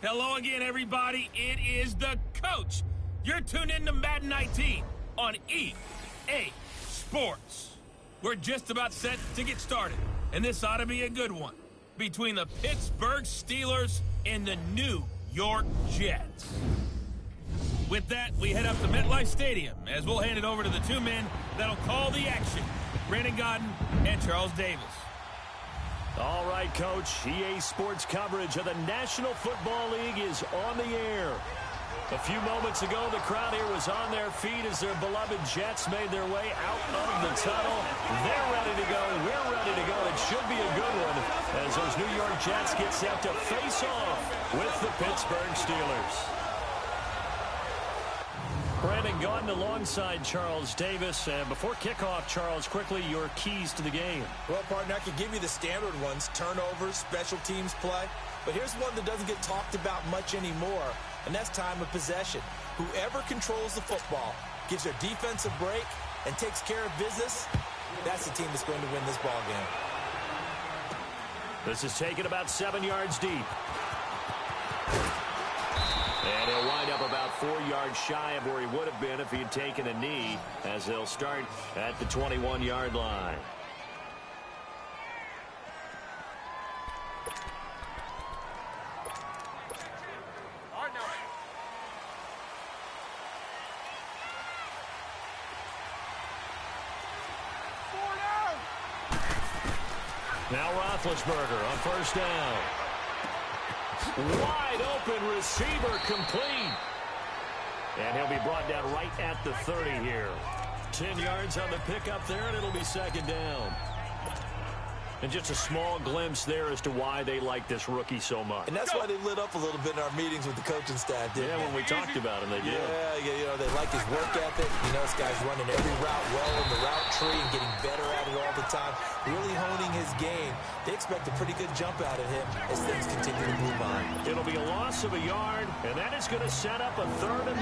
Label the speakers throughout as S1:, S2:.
S1: Hello again, everybody. It is the coach. You're tuned in to Madden 19 on EA Sports. We're just about set to get started, and this ought to be a good one between the Pittsburgh Steelers and the New York Jets. With that, we head up to MetLife Stadium as we'll hand it over to the two men that'll call the action, Brandon Gaudin and Charles Davis.
S2: All right, Coach. EA Sports coverage of the National Football League is on the air. A few moments ago, the crowd here was on their feet as their beloved Jets made their way out of the tunnel. They're ready to go. We're ready to go. It should be a good one as those New York Jets get set to face off with the Pittsburgh Steelers. Brandon Gaudin alongside Charles Davis. And before kickoff, Charles, quickly your keys to the game.
S3: Well, partner, I can give you the standard ones, turnovers, special teams play. But here's one that doesn't get talked about much anymore, and that's time of possession. Whoever controls the football, gives their defense a break, and takes care of business, that's the team that's going to win this ball game.
S2: This is taken about 7 yards deep. And he'll wind up about 4 yards shy of where he would have been if he had taken a knee, as they'll start at the 21-yard line. Now Roethlisberger on first down. Wide open receiver complete. And he'll be brought down right at the 30 here. 10 yards on the pickup there, and it'll be second down. And just a small glimpse there as to why they like this rookie so much.
S3: And that's why they lit up a little bit in our meetings with the coaching staff, didn't they?
S2: When we talked about him, they did.
S3: Yeah, you know, they like his work ethic. You know, this guy's running every route well in the route tree and getting better at it all the time, really honing his game. They expect a pretty good jump out of him as things continue to move on.
S2: It'll be a loss of a yard, and that is going to set up a 3rd and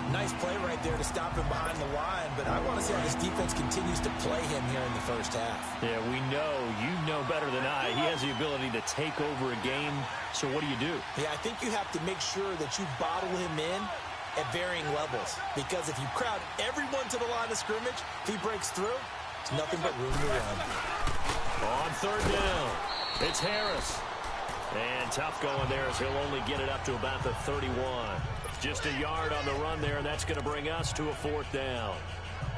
S2: 1.
S3: Nice play right there to stop him behind the line, but I want to see how this defense continues to play him here in the first half.
S2: Yeah, we know. You know better than I. He has the ability to take over a game, so what do you do?
S3: Yeah, I think you have to make sure that you bottle him in at varying levels, because if you crowd everyone to the line of scrimmage, if he breaks through, it's nothing but room to run.
S2: On 3rd down, it's Harris. And tough going there as he'll only get it up to about the 31. Just a yard on the run there, and that's going to bring us to a 4th down.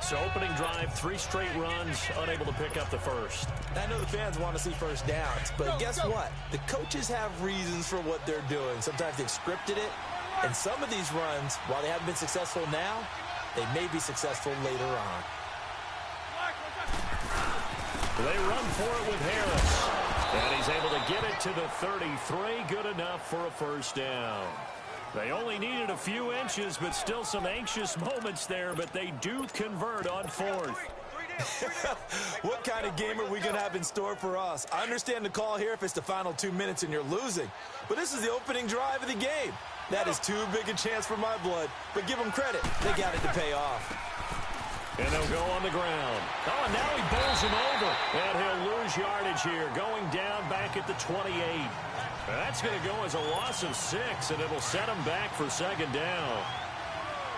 S2: So opening drive, 3 straight runs, unable to pick up the first.
S3: I know the fans want to see first downs, but guess what? The coaches have reasons for what they're doing. Sometimes they've scripted it, and some of these runs, while they haven't been successful now, they may be successful later on.
S2: They run for it with Harris. And he's able to get it to the 33. Good enough for a first down. They only needed a few inches, but still some anxious moments there, but they do convert on 4th.
S3: What kind of game are we going to have in store for us? I understand the call here if it's the final 2 minutes and you're losing, but this is the opening drive of the game. That is too big a chance for my blood, but give them credit. They got it to pay off.
S2: And they'll go on the ground. Oh, and now he bowls him over. And he'll lose yardage here, going down back at the 28. That's going to go as a loss of 6, and it'll set him back for second down.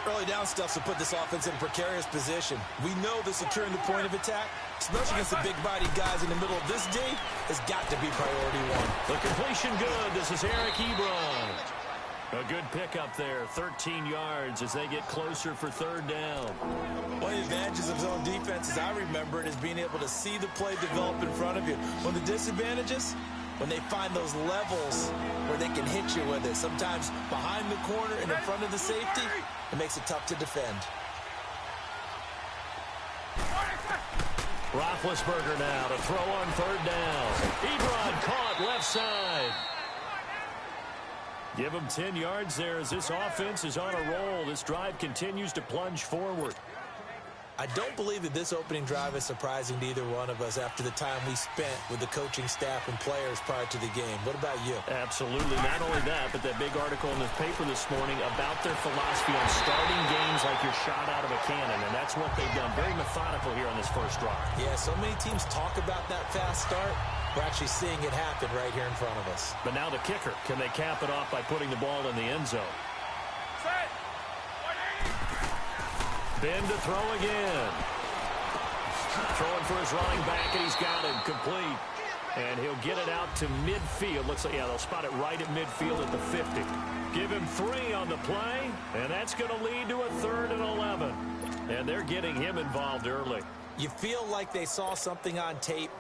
S3: Early down stuff to put this offense in a precarious position. We know that securing the point of attack, especially against the big-bodied guys in the middle of this D, has got to be priority 1.
S2: The completion good. This is Eric Ebron. A good pickup there, 13 yards as they get closer for 3rd down.
S3: One of the advantages of zone defense, as I remember it, is being able to see the play develop in front of you. One of the disadvantages, when they find those levels where they can hit you with it. Sometimes behind the corner and in front of the safety, it makes it tough to defend.
S2: Roethlisberger now to throw on 3rd down. Ebron caught left side. Give him 10 yards there as this offense is on a roll. This drive continues to plunge forward.
S3: I don't believe that this opening drive is surprising to either one of us after the time we spent with the coaching staff and players prior to the game. What about you?
S2: Absolutely. Not only that, but that big article in the paper this morning about their philosophy on starting games like you're shot out of a cannon, and that's what they've done. Very methodical here on this first drive.
S3: Yeah, so many teams talk about that fast start. We're actually seeing it happen right here in front of us.
S2: But now the kicker. Can they cap it off by putting the ball in the end zone? Ben to throw again. Throwing for his running back, and he's got him complete. And he'll get it out to midfield. Looks like, yeah, they'll spot it right at midfield at the 50. Give him 3 on the play, and that's going to lead to a 3rd and 11. And they're getting him involved early.
S3: You feel like they saw something on tape,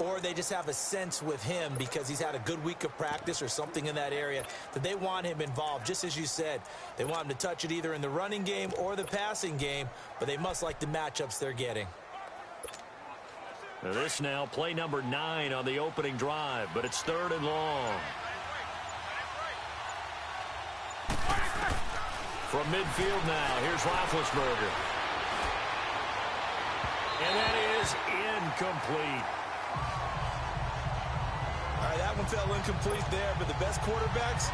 S3: or they just have a sense with him because he's had a good week of practice or something in that area that they want him involved. Just as you said, they want him to touch it either in the running game or the passing game, but they must like the matchups they're getting.
S2: Now this now, play number 9 on the opening drive, but it's 3rd and long. From midfield now, here's Roethlisberger. And that is incomplete.
S3: All right, that one fell incomplete there, but the best quarterbacks,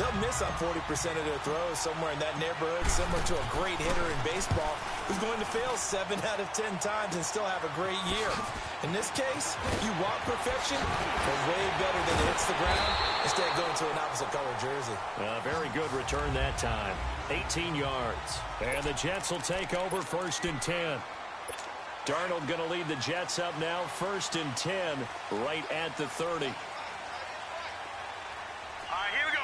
S3: they'll miss on 40% of their throws, somewhere in that neighborhood, similar to a great hitter in baseball who's going to fail 7 out of 10 times and still have a great year. In this case, you want perfection, but way better than it hits the ground instead of going to an opposite color jersey.
S2: Very good return that time. 18 yards. And the Jets will take over 1st and 10. Darnold going to lead the Jets up now, 1st and 10, right at the 30.
S4: All right, here we go.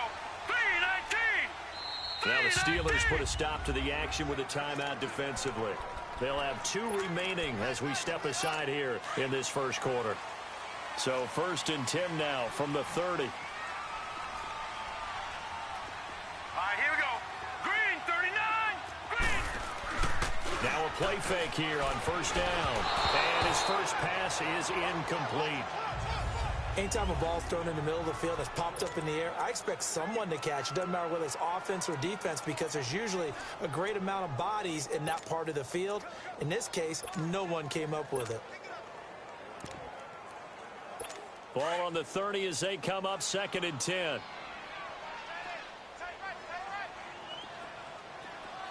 S4: 3-19.
S2: Now the Steelers put a stop to the action with a timeout defensively. They'll have 2 remaining as we step aside here in this first quarter. So 1st and 10 now from the 30.
S4: All right, here we go. Green, 39. Green.
S2: Now a play fake here on 1st down. And his first pass is incomplete.
S3: Anytime a ball's thrown in the middle of the field that's popped up in the air, I expect someone to catch. It doesn't matter whether it's offense or defense because there's usually a great amount of bodies in that part of the field. In this case, no one came up with it.
S2: Ball on the 30 as they come up 2nd and 10.
S4: All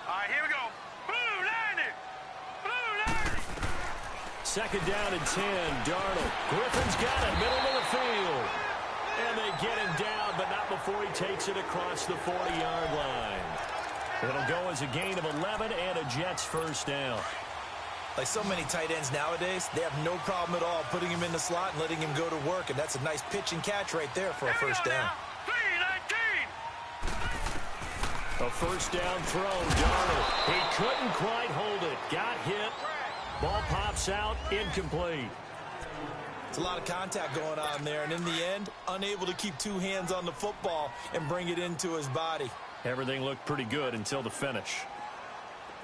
S4: right, here we go. Blue 90. Blue 90.
S2: 2nd down and 10. Darnold. Griffin's got it. Middle of the field. And they get him down, but not before he takes it across the 40-yard line. It'll go as a gain of 11 and a Jets 1st down.
S3: Like so many tight ends nowadays, they have no problem at all putting him in the slot and letting him go to work. And that's a nice pitch and catch right there for a 1st down.
S4: 3-19.
S2: A 1st down throw. Darnold. He couldn't quite hold it. Got hit. Ball pops out. Incomplete.
S3: It's a lot of contact going on there. And in the end, unable to keep 2 hands on the football and bring it into his body.
S2: Everything looked pretty good until the finish.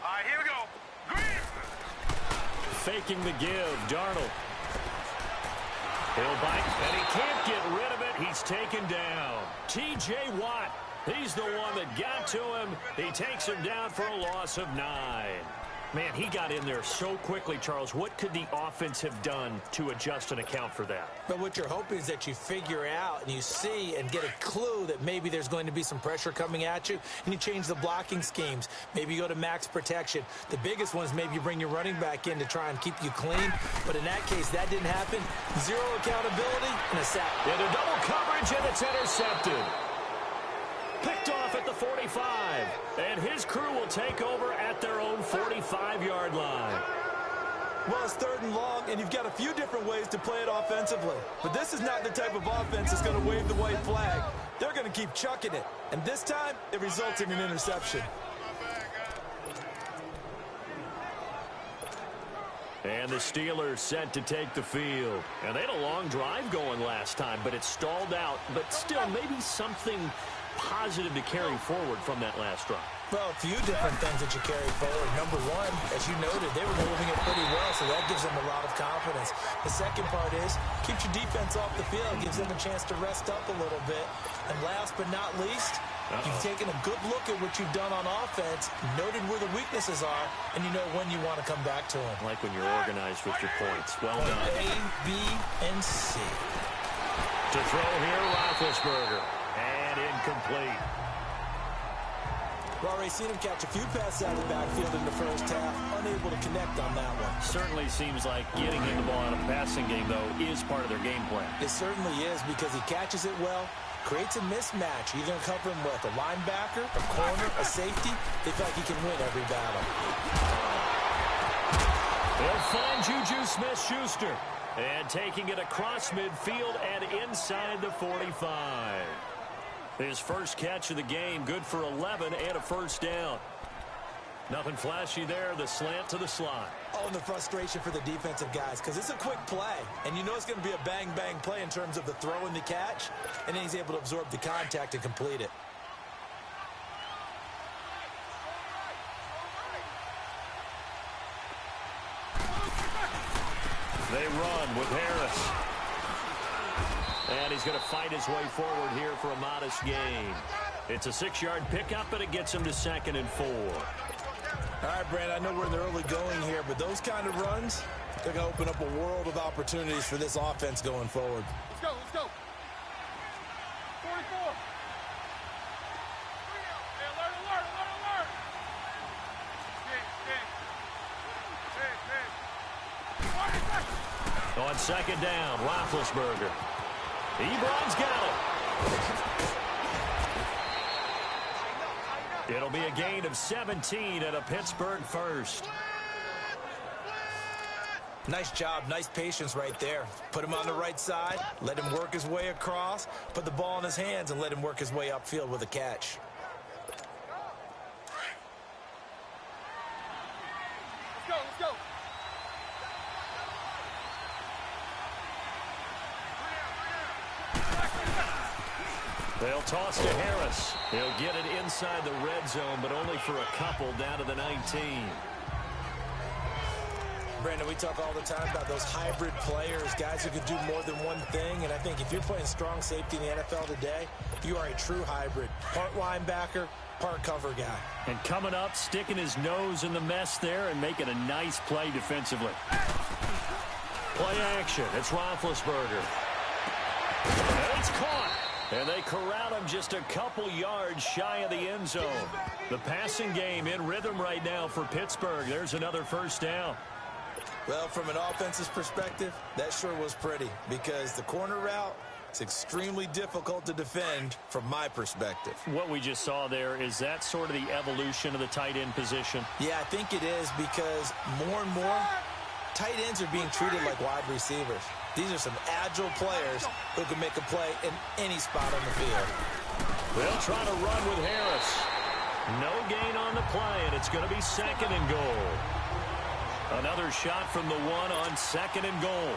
S4: All right, here we go. Green.
S2: Faking the give. Darnold. He'll bite, and he can't get rid of it. He's taken down. T.J. Watt. He's the one that got to him. He takes him down for a loss of 9. Man, he got in there so quickly, Charles. What could the offense have done to adjust and account for that?
S3: But what you're hoping is that you figure out and you see and get a clue that maybe there's going to be some pressure coming at you, and you change the blocking schemes. Maybe you go to max protection. The biggest one is maybe you bring your running back in to try and keep you clean. But in that case, that didn't happen. 0 accountability and a sack.
S2: Yeah, they're double coverage, and it's intercepted. Picked off at the 45, and his crew will take over at their own 45-yard line.
S3: Well, it's 3rd and long, and you've got a few different ways to play it offensively. But this is not the type of offense that's going to wave the white flag. They're going to keep chucking it. And this time, it results in an interception.
S2: And the Steelers set to take the field. And they had a long drive going last time, but it stalled out. But still, maybe something positive to carry forward from that last drive.
S3: Well, a few different things that you carry forward. Number one, as you noted, they were moving it pretty well, so that gives them a lot of confidence. The second part is, keeps your defense off the field, gives them a chance to rest up a little bit. And last but not least, you've taken a good look at what you've done on offense, noted where the weaknesses are, and you know when you want to come back to them.
S2: Like when you're organized with your points. Well done.
S3: A, B, and C.
S2: To throw here, Roethlisberger. And incomplete.
S3: We've already seen him catch a few passes out of the backfield in the first half, unable to connect on that one.
S2: Certainly seems like getting him the ball out of the passing game, though, is part of their game plan.
S3: It certainly is, because he catches it well, creates a mismatch. You're going to cover him with a linebacker, a corner, a safety. They feel like he can win every battle.
S2: They'll find Juju Smith-Schuster. And taking it across midfield and inside the 45. His first catch of the game, good for 11 and a first down. Nothing flashy there, the slant to the slot.
S3: Oh, and the frustration for the defensive guys, because it's a quick play. And you know it's going to be a bang-bang play in terms of the throw and the catch. And then he's able to absorb the contact and complete it.
S2: They run with Harris. And he's going to fight his way forward here for a modest gain. It's a 6-yard pickup, and it gets him to 2nd and 4.
S3: All right, Brand, I know we're in the early going here, but those kind of runs, they're going to open up a world of opportunities for this offense going forward.
S4: Let's go, let's go. 44. Hey, alert. Dig.
S2: On 2nd down, Roethlisberger. Ebron's got it. It'll be a gain of 17 and a Pittsburgh first.
S3: Nice job, nice patience right there. Put him on the right side, let him work his way across, put the ball in his hands, and let him work his way upfield with a catch.
S4: Let's go.
S2: They'll toss to Harris. He'll get it inside the red zone, but only for a couple down to the 19.
S3: Brandon, we talk all the time about those hybrid players, guys who can do more than one thing, and I think if you're playing strong safety in the NFL today, you are a true hybrid. Part linebacker, part cover guy.
S2: And coming up, sticking his nose in the mess there and making a nice play defensively. Play action. It's Roethlisberger. And it's caught. And they corral him just a couple yards shy of the end zone. The passing game in rhythm right now for Pittsburgh. There's another first down.
S3: Well, from an offensive perspective, that sure was pretty, because the corner route is extremely difficult to defend from my perspective.
S2: What we just saw there, is that sort of the evolution of the tight end position?
S3: Yeah, I think it is, because more and more, tight ends are being treated like wide receivers. These are some agile players who can make a play in any spot on the field.
S2: They'll try to run with Harris. No gain on the play, and it's going to be 2nd and goal. Another shot from the one on 2nd and goal.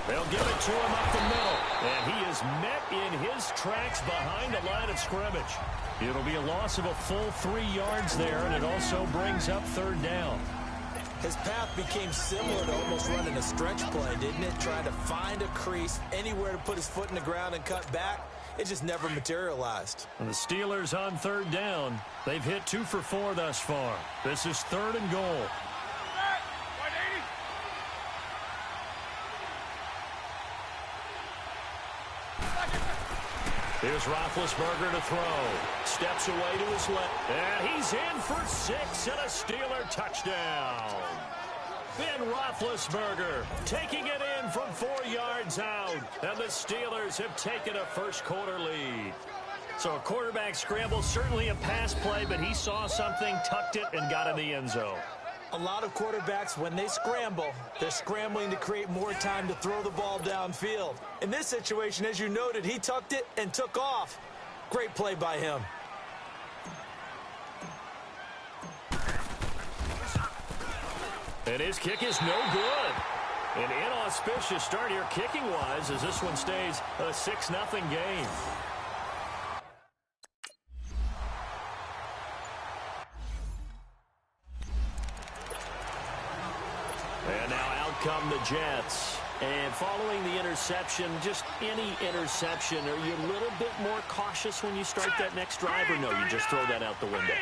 S2: They'll give it to him up the middle. And he is met in his tracks behind the line of scrimmage. It'll be a loss of a full 3 yards there, and it also brings up 3rd down.
S3: His path became similar to almost running a stretch play, didn't it? Trying to find a crease, anywhere to put his foot in the ground and cut back. It just never materialized.
S2: And the Steelers on 3rd down. They've hit 2 for 4 thus far. This is 3rd and goal. Here's Roethlisberger to throw. Steps away to his left. And he's in for 6 and a Steeler touchdown. Ben Roethlisberger taking it in from 4 yards out. And the Steelers have taken a first-quarter lead. So a quarterback scramble, certainly a pass play, but he saw something, tucked it, and got in the end zone.
S3: A lot of quarterbacks, when they scramble, they're scrambling to create more time to throw the ball downfield. In this situation, as you noted, he tucked it and took off. Great play by him.
S2: And his kick is no good. An inauspicious start here kicking-wise as this one stays a 6-0 game. And now out come the Jets. And following the interception, just any interception, are you a little bit more cautious when you start that next drive, or no, you just throw that out the window?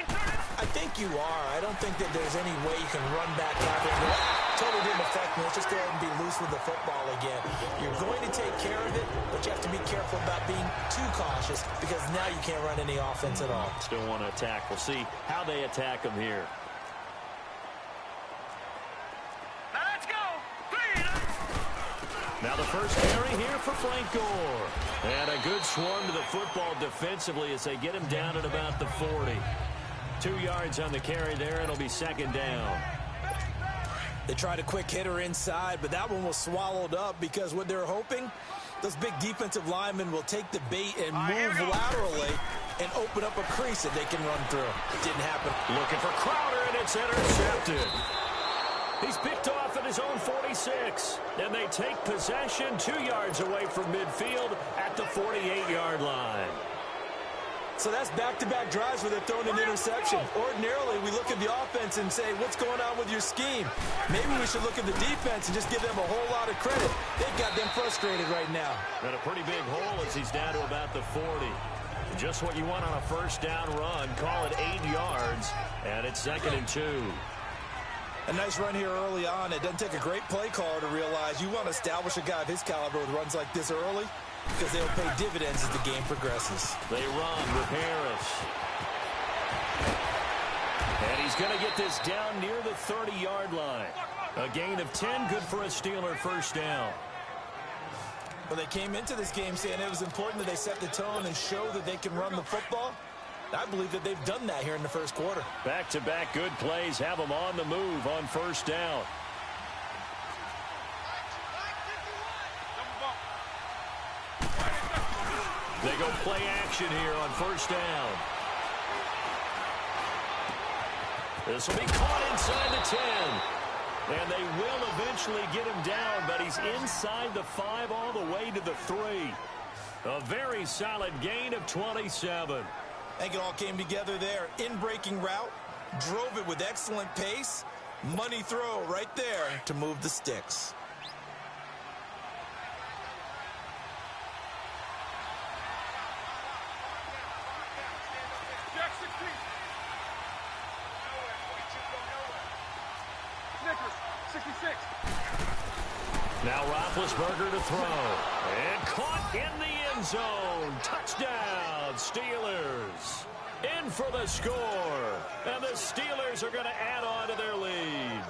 S3: I think you are. I don't think that there's any way you can run back out there and go, totally didn't affect me. Let's just go ahead and be loose with the football again. You're going to take care of it, but you have to be careful about being too cautious because now you can't run any offense at all.
S2: Still want to attack. We'll see how they attack them here. Now the first carry here for Frank Gore. And a good swarm to the football defensively as they get him down at about the 40. 2 yards on the carry there. It'll be second down.
S3: They tried a quick hitter inside, but that one was swallowed up because what they're hoping, those big defensive linemen will take the bait and move laterally and open up a crease that they can run through. It didn't happen.
S2: Looking for Crowder, and it's intercepted. He's picked off at his own 46. And they take possession 2 yards away from midfield at the 48-yard line.
S3: So that's back-to-back drives where they're throwing an interception. Ordinarily, we look at the offense and say, what's going on with your scheme? Maybe we should look at the defense and just give them a whole lot of credit. They've got them frustrated right now.
S2: And a pretty big hole as he's down to about the 40. Just what you want on a first down run. Call it 8 yards, and it's 2nd and 2.
S3: A nice run here early on. It doesn't take a great play caller to realize you want to establish a guy of his caliber with runs like this early because they'll pay dividends as the game progresses.
S2: They run with Harris. And he's going to get this down near the 30-yard line. A gain of 10, good for a Steeler first down.
S3: Well, they came into this game saying it was important that they set the tone and show that they can run the football. I believe that they've done that here in the first quarter.
S2: Back-to-back good plays have them on the move on first down. They go play action here on first down. This will be caught inside the 10. And they will eventually get him down, but he's inside the 5 all the way to the 3. A very solid gain of 27.
S3: I think it all came together there. In-breaking route, drove it with excellent pace. Money throw right there to move the sticks.
S4: Jack 16. Snickers, 66.
S2: Now Roethlisberger to throw. And caught in the end zone. Touchdown, Steelers. In for the score. And the Steelers are going to add on to their lead.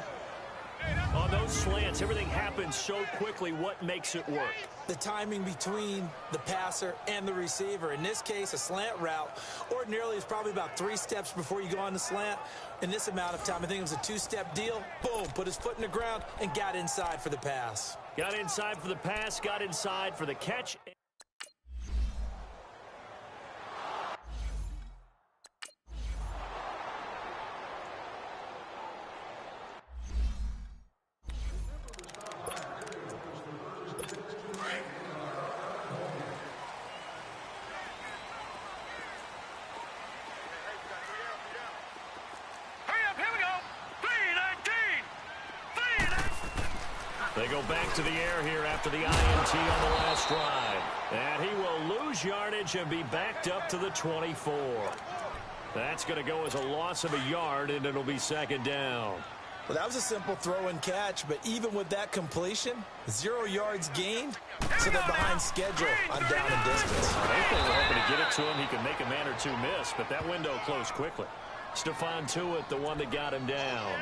S2: On those slants, everything happens so quickly. What makes it work?
S3: The timing between the passer and the receiver. In this case, a slant route ordinarily is probably about 3 steps before you go on the slant. In this amount of time, I think it was a 2-step deal. Boom, put his foot in the ground and got inside for the pass.
S2: Got inside for the pass, got inside for the catch. They go back to the air here after the INT on the last drive. And he will lose yardage and be backed up to the 24. That's going to go as a loss of a yard, and it'll be second down.
S3: Well, that was a simple throw and catch, but even with that completion, 0 yards gained, so they're behind schedule on down and distance.
S2: I think they were hoping to get it to him. He could make a man or two miss, but that window closed quickly. Stephon Tuitt, the one that got him down.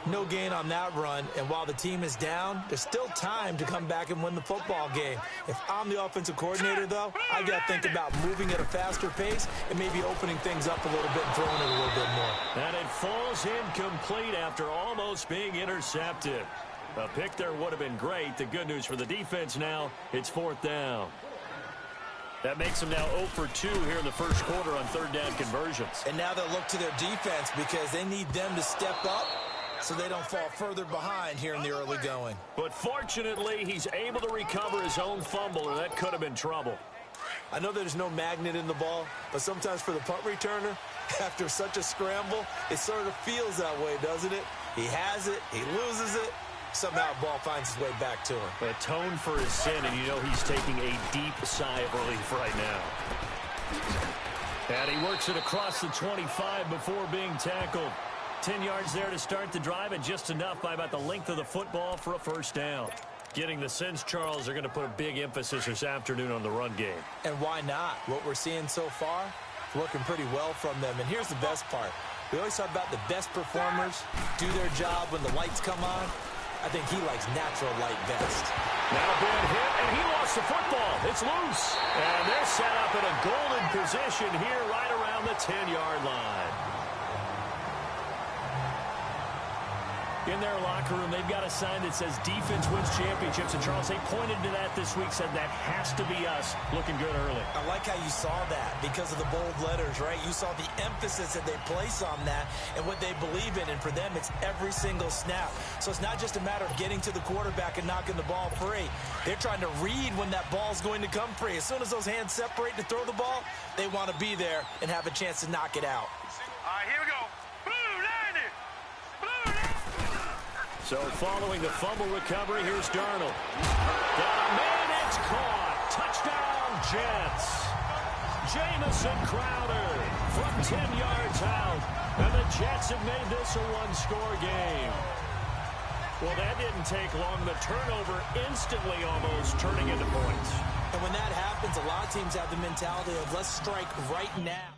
S3: No gain on that run, and while the team is down, there's still time to come back and win the football game. If I'm the offensive coordinator, though, I got to think about moving at a faster pace and maybe opening things up a little bit and throwing it a little bit more.
S2: And it falls incomplete after almost being intercepted. A pick there would have been great. The good news for the defense now, it's 4th down. That makes them now 0 for 2 here in the first quarter on 3rd down conversions.
S3: And now they'll look to their defense because they need them to step up so they don't fall further behind here in the early going.
S2: But fortunately, he's able to recover his own fumble, or that could have been trouble.
S3: I know there's no magnet in the ball, but sometimes for the punt returner, after such a scramble, it sort of feels that way, doesn't it? He has it, he loses it, somehow the ball finds its way back to him.
S2: Atone for his sin, and you know he's taking a deep sigh of relief right now. And he works it across the 25 before being tackled. 10 yards there to start the drive, and just enough by about the length of the football for a first down. Getting the sense, Charles, they're going to put a big emphasis this afternoon on the run game.
S3: And why not? What we're seeing so far, working pretty well from them. And here's the best part. We always talk about the best performers do their job when the lights come on. I think he likes natural light best.
S2: Now bad hit, and he lost the football. It's loose. And they're set up in a golden position here right around the 10-yard line. In their locker room, they've got a sign that says defense wins championships. And Charles, they pointed to that this week, said that has to be us. Looking good early.
S3: I like how you saw that because of the bold letters, right? You saw the emphasis that they place on that and what they believe in. And for them, it's every single snap. So it's not just a matter of getting to the quarterback and knocking the ball free. They're trying to read when that ball's going to come free. As soon as those hands separate to throw the ball, they want to be there and have a chance to knock it out.
S4: All right, here we go.
S2: So following the fumble recovery, here's Darnold. Got a man, it's caught. Touchdown, Jets. Jamison Crowder from 10 yards out. And the Jets have made this a one-score game. Well, that didn't take long. The turnover instantly almost turning into points.
S3: And when that happens, a lot of teams have the mentality of let's strike right now.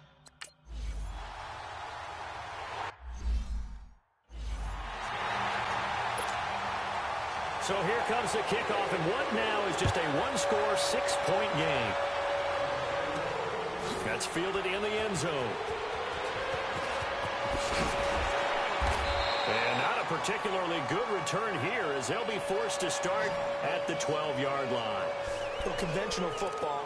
S2: So here comes the kickoff, and what now is just a one-score, 6-point game. That's fielded in the end zone. And not a particularly good return here as they'll be forced to start at the 12-yard line.
S3: Well, conventional football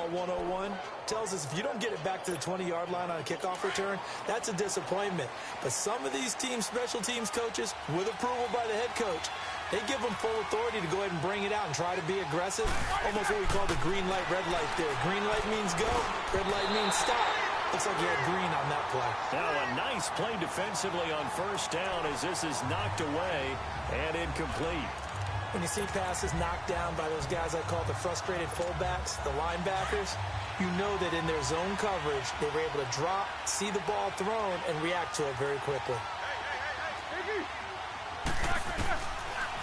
S3: 101, tells us if you don't get it back to the 20-yard line on a kickoff return, that's a disappointment. But some of these teams, special teams coaches, with approval by the head coach, they give them full authority to go ahead and bring it out and try to be aggressive. Almost what we call the green light, red light theory. Green light means go, red light means stop. Looks like he had green on that play.
S2: Now a nice play defensively on first down as this is knocked away and incomplete.
S3: When you see passes knocked down by those guys I call the frustrated fullbacks, the linebackers, you know that in their zone coverage, they were able to drop, see the ball thrown, and react to it very quickly.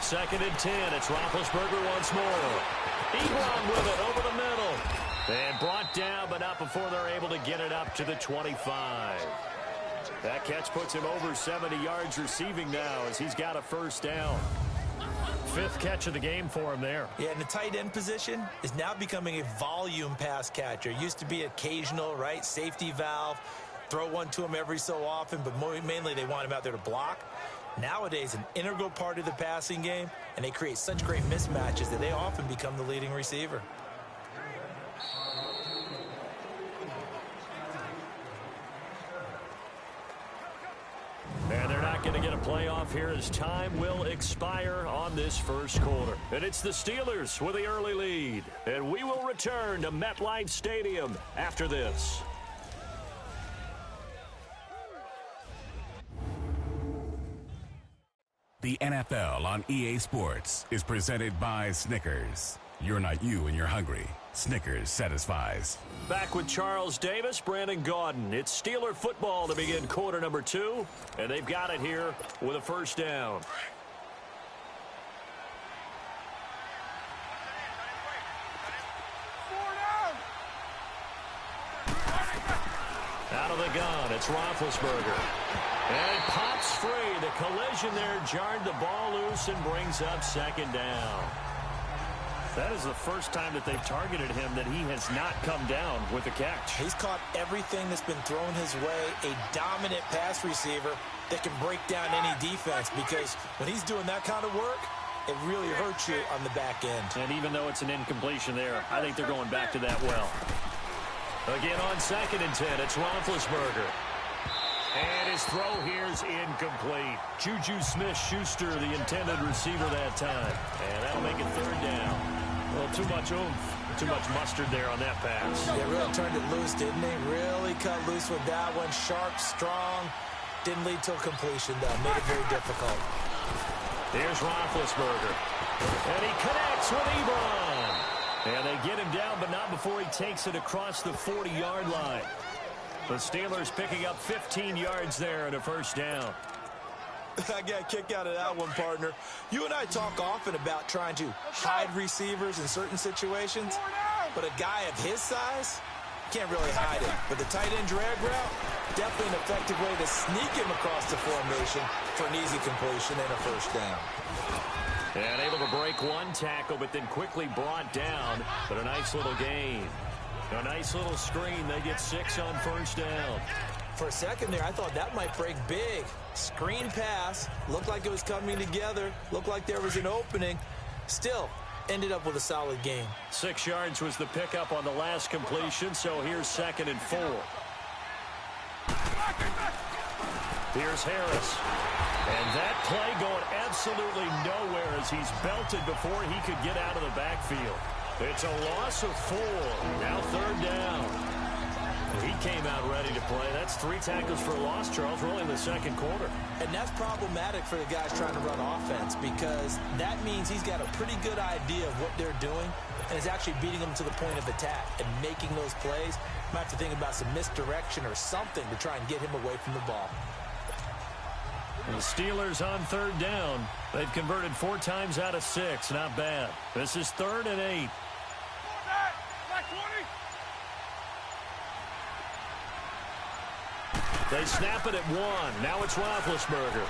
S2: Second and 10. It's Roethlisberger once more. Ebron with it over the middle. And brought down, but not before they're able to get it up to the 25. That catch puts him over 70 yards receiving now as he's got a first down. Fifth catch of the game for him there.
S3: Yeah, and the tight end position is now becoming a volume pass catcher. Used to be occasional, right? Safety valve. Throw one to him every so often, but mainly they want him out there to block. Nowadays, an integral part of the passing game, and they create such great mismatches that they often become the leading receiver.
S2: And they're not going to get a playoff here as time will expire on this first quarter. And it's the Steelers with the early lead. And we will return to MetLife Stadium after this.
S5: The NFL on EA Sports is presented by Snickers. You're not you when you're hungry. Snickers satisfies.
S2: Back with Charles Davis, Brandon Gaudin. It's Steeler football to begin quarter number 2, and they've got it here with a first down. Out of the gun, it's Roethlisberger. And it pops free. The collision there jarred the ball loose and brings up second down. That is the first time that they've targeted him that he has not come down with a catch.
S3: He's caught everything that's been thrown his way. A dominant pass receiver that can break down any defense, because when he's doing that kind of work, it really hurts you on the back end.
S2: And even though it's an incompletion there, I think they're going back to that well. Again on second and 10, it's Roethlisberger. And his throw here's incomplete. Juju Smith-Schuster, the intended receiver that time. And that'll make it third down. Well, too much oomph, too much mustard there on that pass.
S3: They really turned it loose, didn't they? Really cut loose with that one. Sharp, strong. Didn't lead to a completion, though. Made it very difficult.
S2: Here's Roethlisberger. And he connects with Ebron. And they get him down, but not before he takes it across the 40-yard line. The Steelers picking up 15 yards there and a first down.
S3: I got a kick out of that one, partner. You and I talk often about trying to hide receivers in certain situations, but a guy of his size can't really hide him. But the tight end drag route, definitely an effective way to sneak him across the formation for an easy completion and a first down.
S2: And able to break one tackle, but then quickly brought down. But a nice little gain. A nice little screen. They get 6 on first down.
S3: For a second there, I thought that might break big. Screen pass. Looked like it was coming together. Looked like there was an opening. Still, ended up with a solid gain.
S2: 6 yards was the pickup on the last completion, so here's 2nd and 4. Here's Harris. And that play going absolutely nowhere as he's belted before he could get out of the backfield. It's a loss of 4. Now third down. He came out ready to play. That's 3 tackles for a loss, Charles, really in the second quarter.
S3: And that's problematic for the guys trying to run offense because that means he's got a pretty good idea of what they're doing and is actually beating them to the point of attack and making those plays. Might have to think about some misdirection or something to try and get him away from the ball.
S2: The Steelers on third down. They've converted 4 times out of 6. Not bad. This is 3rd and 8. They snap it at 1. Now it's Roethlisberger.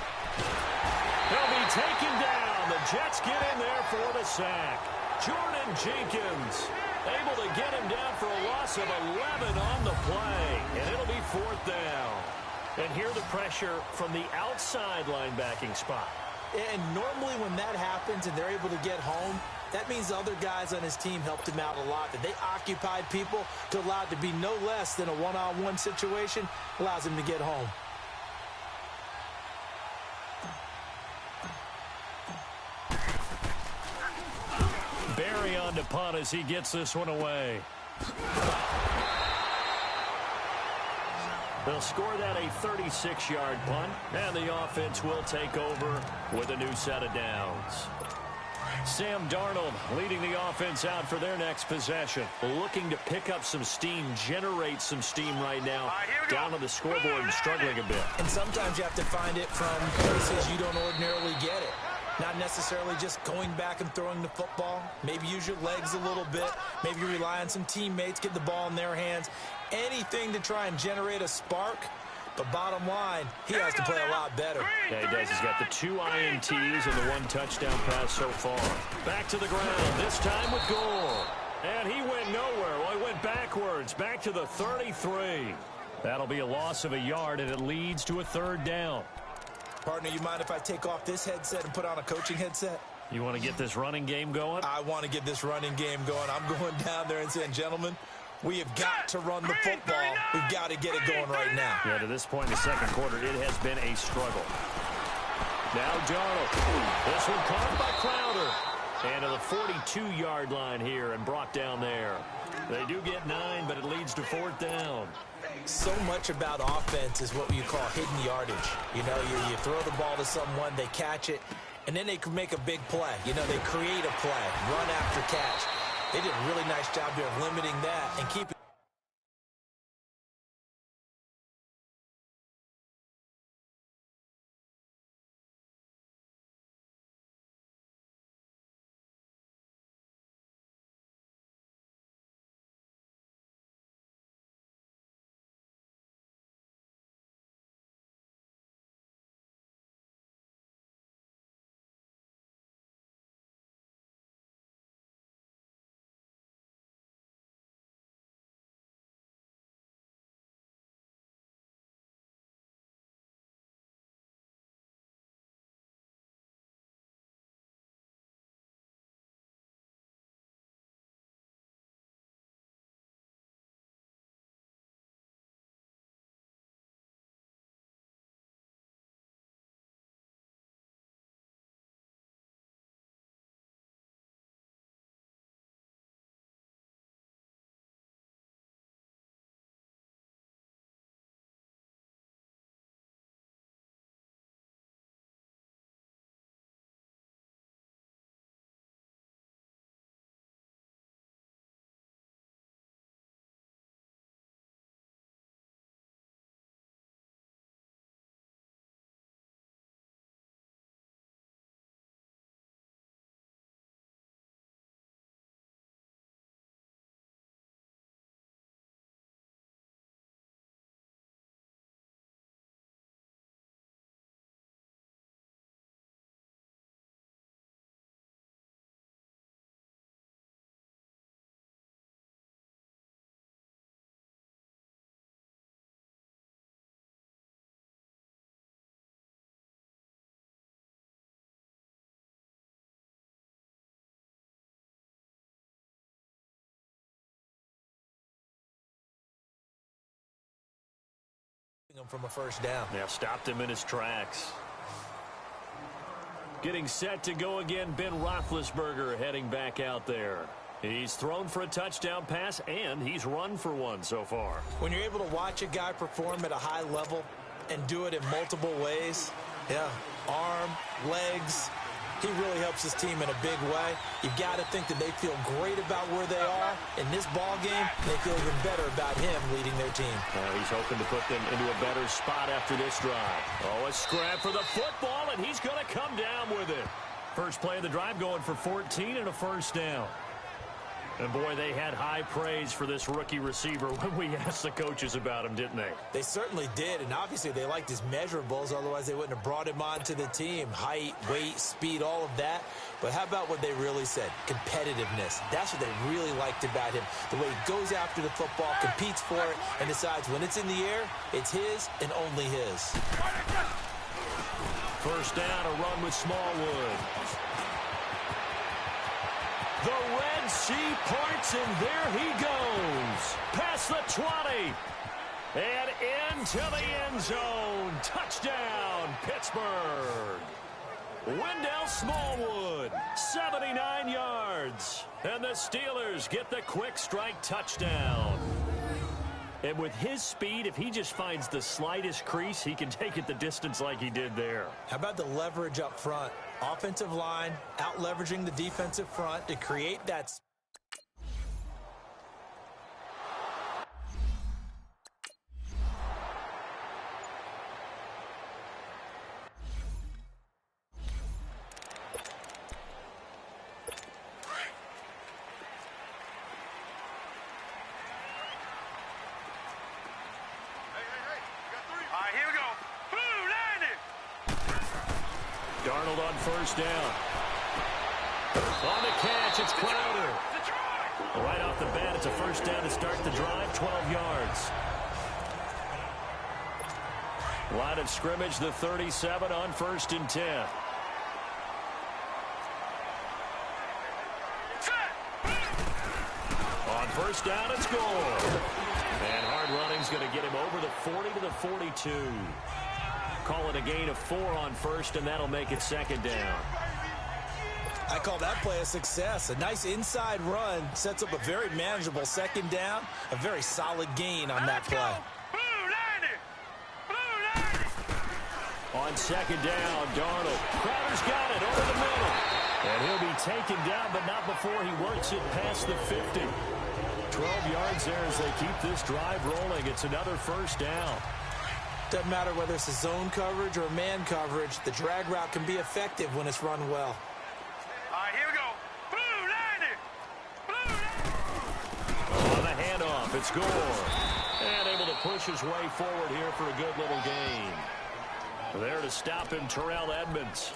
S2: He'll be taken down. The Jets get in there for the sack. Jordan Jenkins able to get him down for a loss of 11 on the play. And it'll be 4th down. And here the pressure from the outside linebacking spot.
S3: And normally when that happens and they're able to get home, that means the other guys on his team helped him out a lot. That they occupied people to allow it to be no less than a one-on-one situation allows him to get home.
S2: Barry on to punt as he gets this one away. They'll score that a 36-yard punt, and the offense will take over with a new set of downs. Sam Darnold leading the offense out for their next possession. Looking to pick up some steam, generate some steam right now. Down on the scoreboard and struggling a bit.
S3: And sometimes you have to find it from places you don't ordinarily get it. Not necessarily just going back and throwing the football. Maybe use your legs a little bit. Maybe rely on some teammates, get the ball in their hands. Anything to try and generate a spark. But bottom line, he has to play a lot better.
S2: Yeah, he does. He's got the 2 INTs and the 1 touchdown pass so far. Back to the ground, this time with Gore. And he went nowhere. Well, he went backwards, back to the 33. That'll be a loss of a yard, and it leads to a 3rd down.
S3: Partner, you mind if I take off this headset and put on a coaching headset?
S2: You want to get this running game going?
S3: I want to get this running game going. I'm going down there and saying, gentlemen, we have got to run the football. We've got to get it going right now.
S2: Yeah, to this point in the second quarter, it has been a struggle. Now Darnold. This one caught by Crowder. And to the 42-yard line here and brought down there. They do get 9, but it leads to 4th down.
S3: So much about offense is what you call hidden yardage. You know, you throw the ball to someone, they catch it, and then they can make a big play. You know, they create a play, run after catch. They did a really nice job here of limiting that and keeping him from a first down.
S2: Yeah, stopped him in his tracks. Getting set to go again, Ben Roethlisberger heading back out there. He's thrown for a touchdown pass, and he's run for one so far.
S3: When you're able to watch a guy perform at a high level and do it in multiple ways, yeah, arm, legs, he really helps his team in a big way. You've got to think that they feel great about where they are in this ball game. They feel even better about him leading their team.
S2: He's hoping to put them into a better spot after this drive. Oh, a scrap for the football, and he's going to come down with it. First play of the drive going for 14 and a first down. And, boy, they had high praise for this rookie receiver when we asked the coaches about him, didn't they?
S3: They certainly did, and obviously they liked his measurables. Otherwise, they wouldn't have brought him onto the team. Height, weight, speed, all of that. But how about what they really said? Competitiveness. That's what they really liked about him. The way he goes after the football, competes for it, and decides when it's in the air, it's his and only his.
S2: First down, a run with Smallwood. The Red Sea parts, and there he goes. Past the 20. And into the end zone. Touchdown, Pittsburgh. Wendell Smallwood, 79 yards. And the Steelers get the quick strike touchdown. And with his speed, if he just finds the slightest crease, he can take it the distance like he did there.
S3: How about the leverage up front? Offensive line out-leveraging the defensive front to create that.
S2: Darnold on first down. On the catch, it's Crowder. Right off the bat, it's a first down to start the drive, 12 yards. Line of scrimmage, the 37 on first and 10. On first down, it's goal. And hard running's going to get him over the 40 to the 42. Call it a gain of 4 on first, and that'll make it second down.
S3: I call that play a success. A nice inside run sets up a very manageable second down. A very solid gain on that play.
S2: On second down, Darnold. Crowder's got it over the middle. And he'll be taken down, but not before he works it past the 50. 12 yards there as they keep this drive rolling. It's another first down.
S3: Doesn't matter whether it's a zone coverage or man coverage, the drag route can be effective when it's run well.
S4: All right, here we go.
S2: On the handoff, it's Gore. And able to push his way forward here for a good little gain. There to stop him, Terrell Edmunds.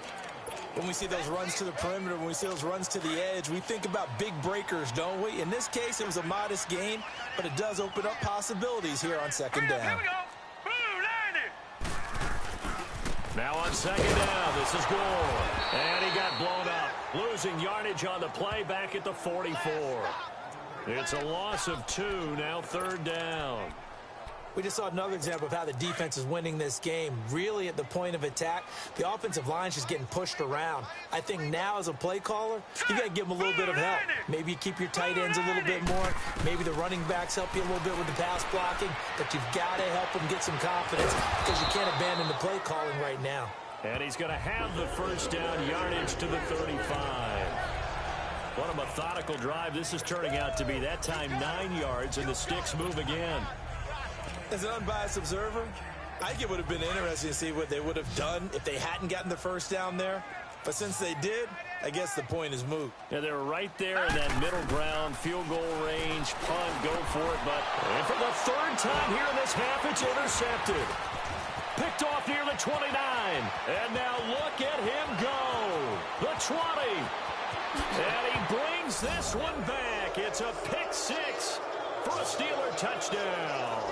S3: When we see those runs to the perimeter, when we see those runs to the edge, we think about big breakers, don't we? In this case, it was a modest gain, but it does open up possibilities here on second down.
S4: Here we go.
S2: Now on second down, this is Gore. And he got blown up. Losing yardage on the play back at the 44. It's a loss of 2, now third down.
S3: We just saw another example of how the defense is winning this game. Really at the point of attack, the offensive line's just getting pushed around. I think now as a play caller, you got to give them a little bit of help. Maybe you keep your tight ends a little bit more. Maybe the running backs help you a little bit with the pass blocking. But you've got to help them get some confidence because you can't abandon the play calling right now.
S2: And he's going to have the first down, yardage to the 35. What a methodical drive this is turning out to be. That time 9 yards, and the sticks move again.
S3: As an unbiased observer, I think it would have been interesting to see what they would have done if they hadn't gotten the first down there. But since they did, I guess the point is moot.
S2: Yeah, they were right there in that middle ground, field goal range, punt, go for it. But and for the third time here in this half, it's intercepted. Picked off near the 29. And now look at him go. The 20. And he brings this one back. It's a pick 6 for a Steeler touchdown.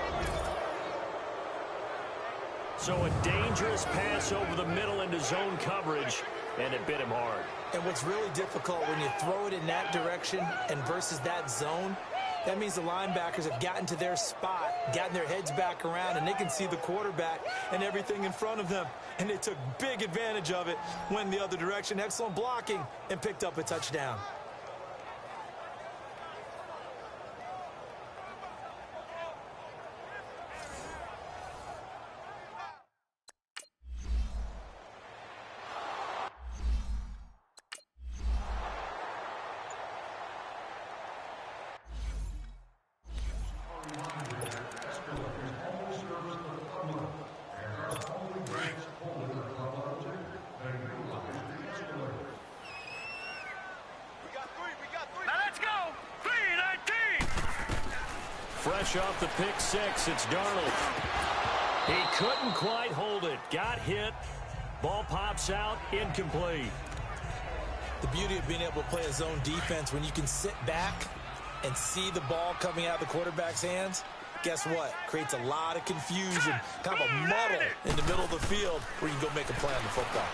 S2: So a dangerous pass over the middle into zone coverage, and it bit him hard.
S3: And what's really difficult when you throw it in that direction and versus that zone That means the linebackers have gotten to their spot, gotten their heads back around, and they can see the quarterback and everything in front of them. And they took big advantage of it, went the other direction, excellent blocking, and picked up a touchdown.
S2: Fresh off the pick six, it's Darnold. He couldn't quite hold it. Got hit. Ball pops out, incomplete.
S3: The beauty of being able to play a zone defense when you can sit back and see the ball coming out of the quarterback's hands, guess what? Creates a lot of confusion, kind of a muddle in the middle of the field where you can go make a play on the football.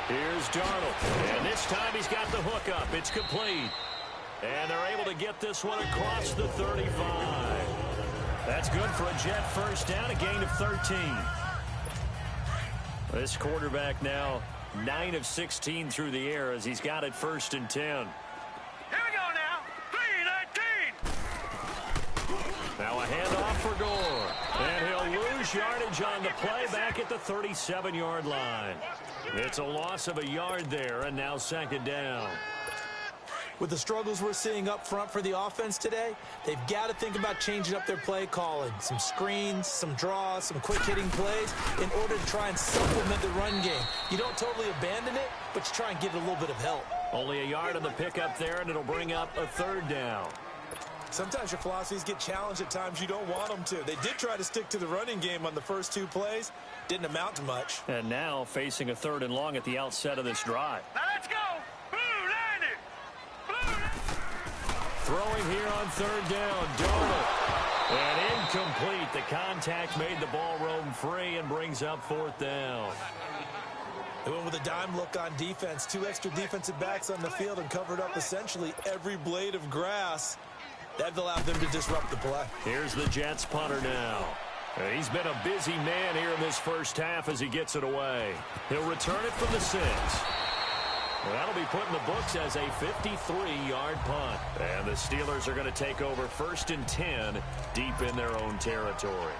S2: Here's Darnold, and this time he's got the hook up. It's complete. And they're able to get this one across the 35. That's good for a Jet first down, a gain of 13. This quarterback now 9 of 16 through the air as he's got it 1st and 10.
S4: Here we go now. 3-19.
S2: Now a handoff for Gore. And he'll lose yardage on the play back at the 37-yard line. It's a loss of a yard there, and now 2nd down.
S3: With the struggles we're seeing up front for the offense today, they've got to think about changing up their play calling. Some screens, some draws, some quick-hitting plays in order to try and supplement the run game. You don't totally abandon it, but you try and give it a little bit of help.
S2: Only a yard on the pickup there, and it'll bring up a 3rd down.
S3: Sometimes your philosophies get challenged at times you don't want them to. They did try to stick to the running game on the first 2 plays. Didn't amount to much.
S2: And now facing a 3rd and long at the outset of this drive.
S4: Now let's go.
S2: Throwing here on 3rd down, Darnold. And incomplete. The contact made the ball roam free and brings up 4th down.
S3: They went with a dime look on defense. 2 extra defensive backs on the field and covered up essentially every blade of grass. That allowed them to disrupt the play.
S2: Here's the Jets punter now. He's been a busy man here in this first half as he gets it away. He'll return it from the 6. Well, that'll be put in the books as a 53-yard punt. And the Steelers are going to take over 1st and 10 deep in their own territory.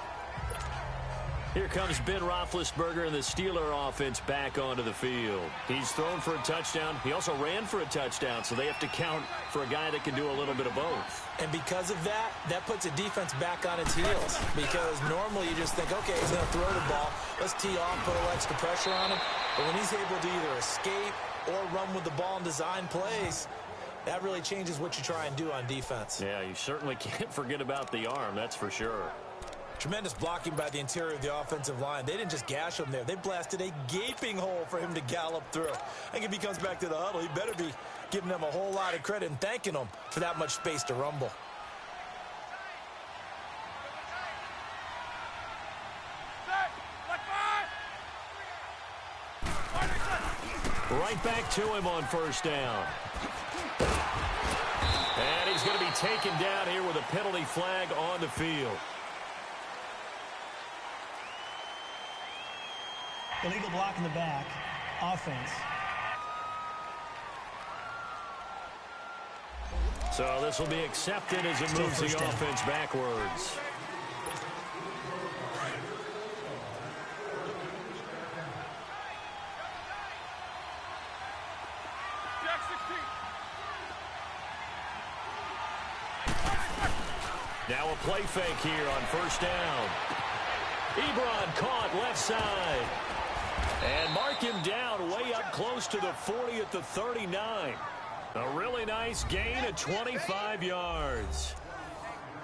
S2: Here comes Ben Roethlisberger and the Steeler offense back onto the field. He's thrown for a touchdown. He also ran for a touchdown, so they have to count for a guy that can do a little bit of both.
S3: And because of that, that puts a defense back on its heels. Because normally you just think, okay, he's going to throw the ball. Let's tee off, put a little extra pressure on him. But when he's able to either escape or run with the ball and design plays, that really changes what you try and do on defense.
S2: Yeah, you certainly can't forget about the arm, that's for sure.
S3: Tremendous blocking by the interior of the offensive line. They didn't just gash him there. They blasted a gaping hole for him to gallop through. I think if he comes back to the huddle, he better be giving them a whole lot of credit and thanking them for that much space to rumble.
S2: Right back to him on 1st down. And he's going to be taken down here with a penalty flag on the field.
S6: Illegal block in the back. Offense.
S2: So this will be accepted as it moves the offense backwards. Now a play fake here on 1st down. Ebron caught left side. And mark him down way up close to the 40 at the 39. A really nice gain of 25 yards.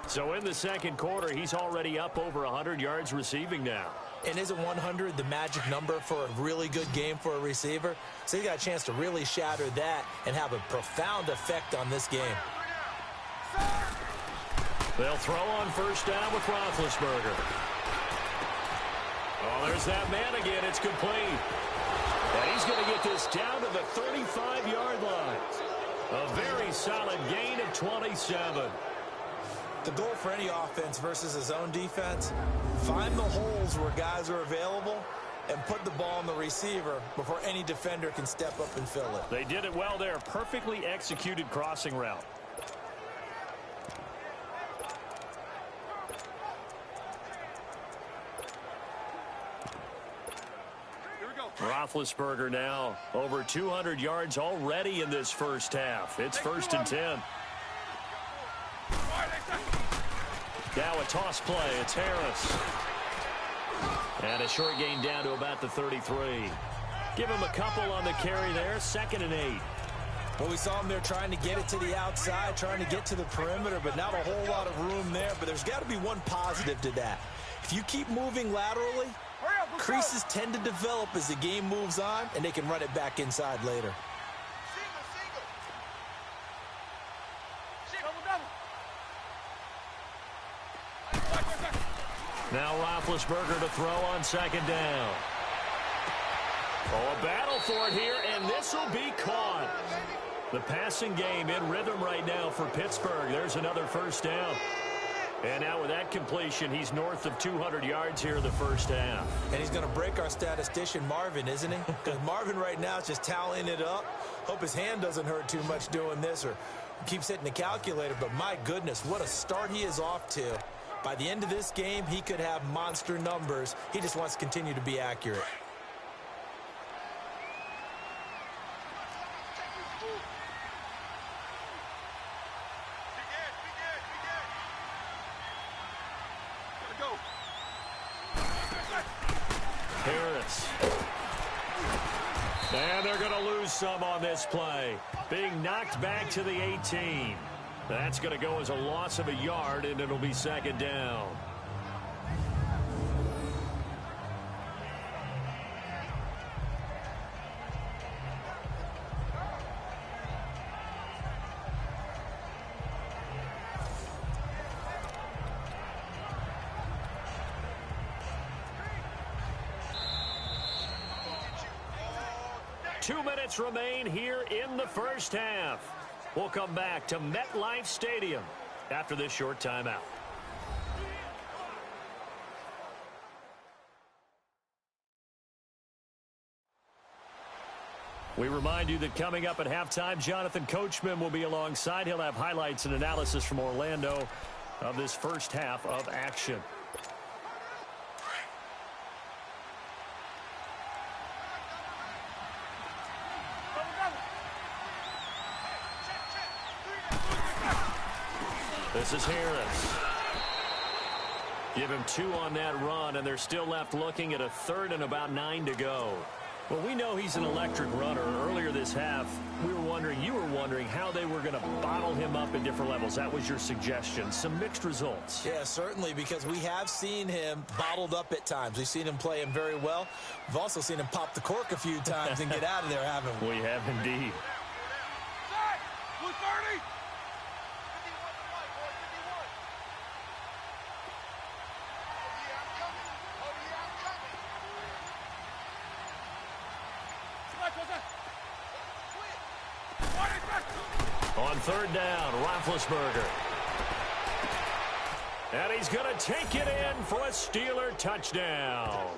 S2: So in the 2nd quarter, he's already up over 100 yards receiving now.
S3: And isn't 100 the magic number for a really good game for a receiver? So he got a chance to really shatter that and have a profound effect on this game.
S2: They'll throw on 1st down with Roethlisberger. Oh, there's that man again. It's complete. And he's going to get this down to the 35-yard line. A very solid gain of 27.
S3: The goal for any offense versus a zone defense, find the holes where guys are available and put the ball on the receiver before any defender can step up and fill it.
S2: They did it well there. Perfectly executed crossing route. Roethlisberger now over 200 yards already in this first half. It's 1st and 10. Now a toss play. It's Harris. And a short gain down to about the 33. Give him a couple on the carry there. 2nd and 8.
S3: Well, we saw him there trying to get it to the outside, trying to get to the perimeter, but not a whole lot of room there. But there's got to be one positive to that. If you keep moving laterally, creases tend to develop as the game moves on, and they can run it back inside later.
S2: Now Roethlisberger to throw on 2nd down. Oh, a battle for it here, and this will be caught. The passing game in rhythm right now for Pittsburgh. There's another 1st down. And now with that completion, he's north of 200 yards here in the first half.
S3: And he's going to break our statistician, Marvin, isn't he? Because Marvin right now is just tallying it up. Hope his hand doesn't hurt too much doing this or keeps hitting the calculator. But my goodness, what a start he is off to. By the end of this game, he could have monster numbers. He just wants to continue to be accurate.
S2: Harris. And they're going to lose some on this play. Being knocked back to the 18. That's going to go as a loss of a yard, and it'll be 2nd down. Two minutes remain here in the first half. We'll come back to MetLife Stadium after this short timeout. We remind you that coming up at halftime, Jonathan Coachman will be alongside. He'll have highlights and analysis from Orlando of this first half of action. This is Harris. Give him 2 on that run, and they're still left looking at a 3rd and about 9 to go. Well, we know he's an electric runner. Earlier this half, you were wondering how they were going to bottle him up at different levels. That was your suggestion. Some mixed results.
S3: Yeah, certainly, because we have seen him bottled up at times. We've seen him play him very well. We've also seen him pop the cork a few times and get out of there, haven't we?
S2: We have indeed. On 3rd down, Roethlisberger. And he's going to take it in for a Steeler touchdown.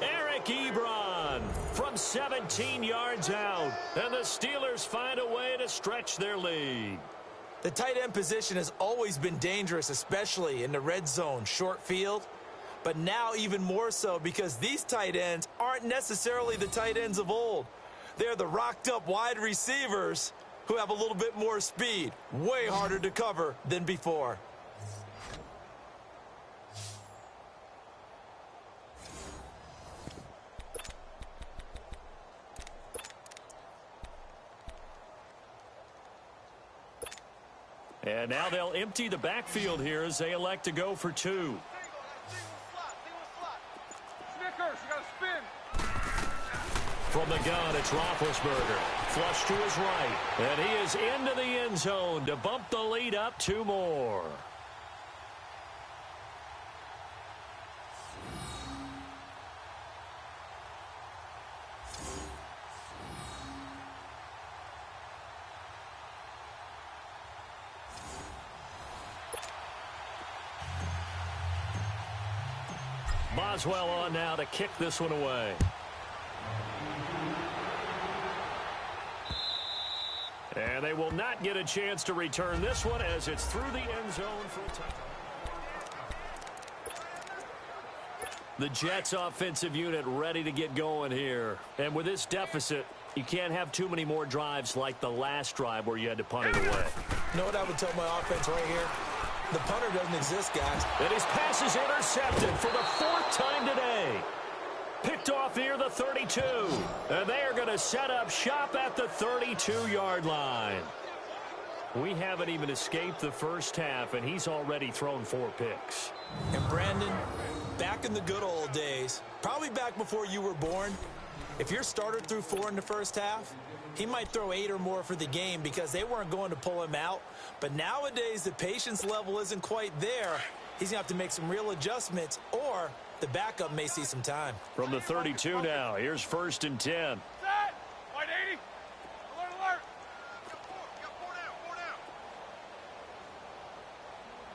S2: Eric Ebron from 17 yards out. And the Steelers find a way to stretch their lead.
S3: The tight end position has always been dangerous, especially in the red zone, short field. But now even more so because these tight ends aren't necessarily the tight ends of old. They're the rocked-up wide receivers who have a little bit more speed. Way harder to cover than before.
S2: And now they'll empty the backfield here as they elect to go for 2.
S4: Snickers, you got to spin.
S2: From the gun, it's Roethlisberger. Flush to his right. And he is into the end zone to bump the lead up 2 more. Boswell on now to kick this one away. And they will not get a chance to return this one as it's through the end zone for a touchdown. The Jets offensive unit ready to get going here. And with this deficit, you can't have too many more drives like the last drive where you had to punt it away.
S3: You know what I would tell my offense right here? The punter doesn't exist, guys.
S2: And his pass is intercepted for the 4th time today. Picked off near the 32. And they are going to set up shop at the 32-yard line. We haven't even escaped the first half, and he's already thrown 4 picks.
S3: And Brandon, back in the good old days, probably back before you were born, if your starter threw 4 in the first half, he might throw 8 or more for the game because they weren't going to pull him out. But nowadays, the patience level isn't quite there. He's going to have to make some real adjustments, or the backup may see some time.
S2: From the 32 now, here's 1st and 10.
S4: Set! White 80. Alert, alert. You got 4 down, 4 down.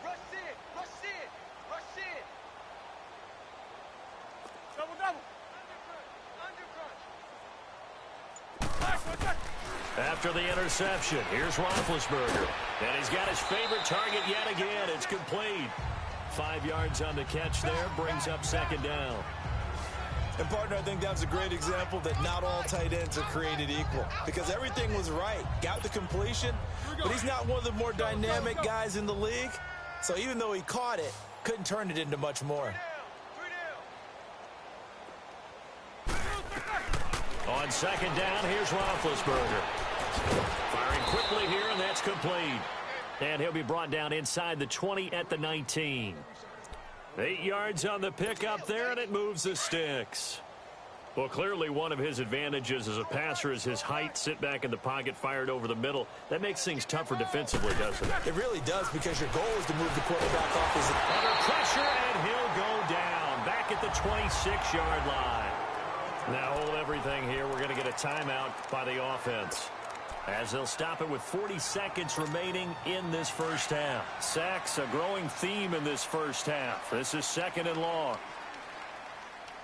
S4: Rush in, rush in, rush in. Double, double. Under crunch.
S2: After the interception, here's Roethlisberger. And he's got his favorite target yet again. It's complete. 5 yards on the catch there, brings up 2nd down.
S3: And, partner, I think that's a great example that not all tight ends are created equal because everything was right. Got the completion, but he's not one of the more dynamic guys in the league. So even though he caught it, couldn't turn it into much more.
S2: On 2nd down, here's Roethlisberger. Firing quickly here, and that's complete. And he'll be brought down inside the 20 at the 19. 8 yards on the pickup there, and it moves the sticks. Well, clearly one of his advantages as a passer is his height. Sit back in the pocket, fired over the middle. That makes things tougher defensively, doesn't it?
S3: It really does because your goal is to move the quarterback off his...
S2: Under pressure, and he'll go down. Back at the 26-yard line. Now hold everything here. We're going to get a timeout by the offense, as they'll stop it with 40 seconds remaining in this first half. Sacks, a growing theme in this first half. This is 2nd and long.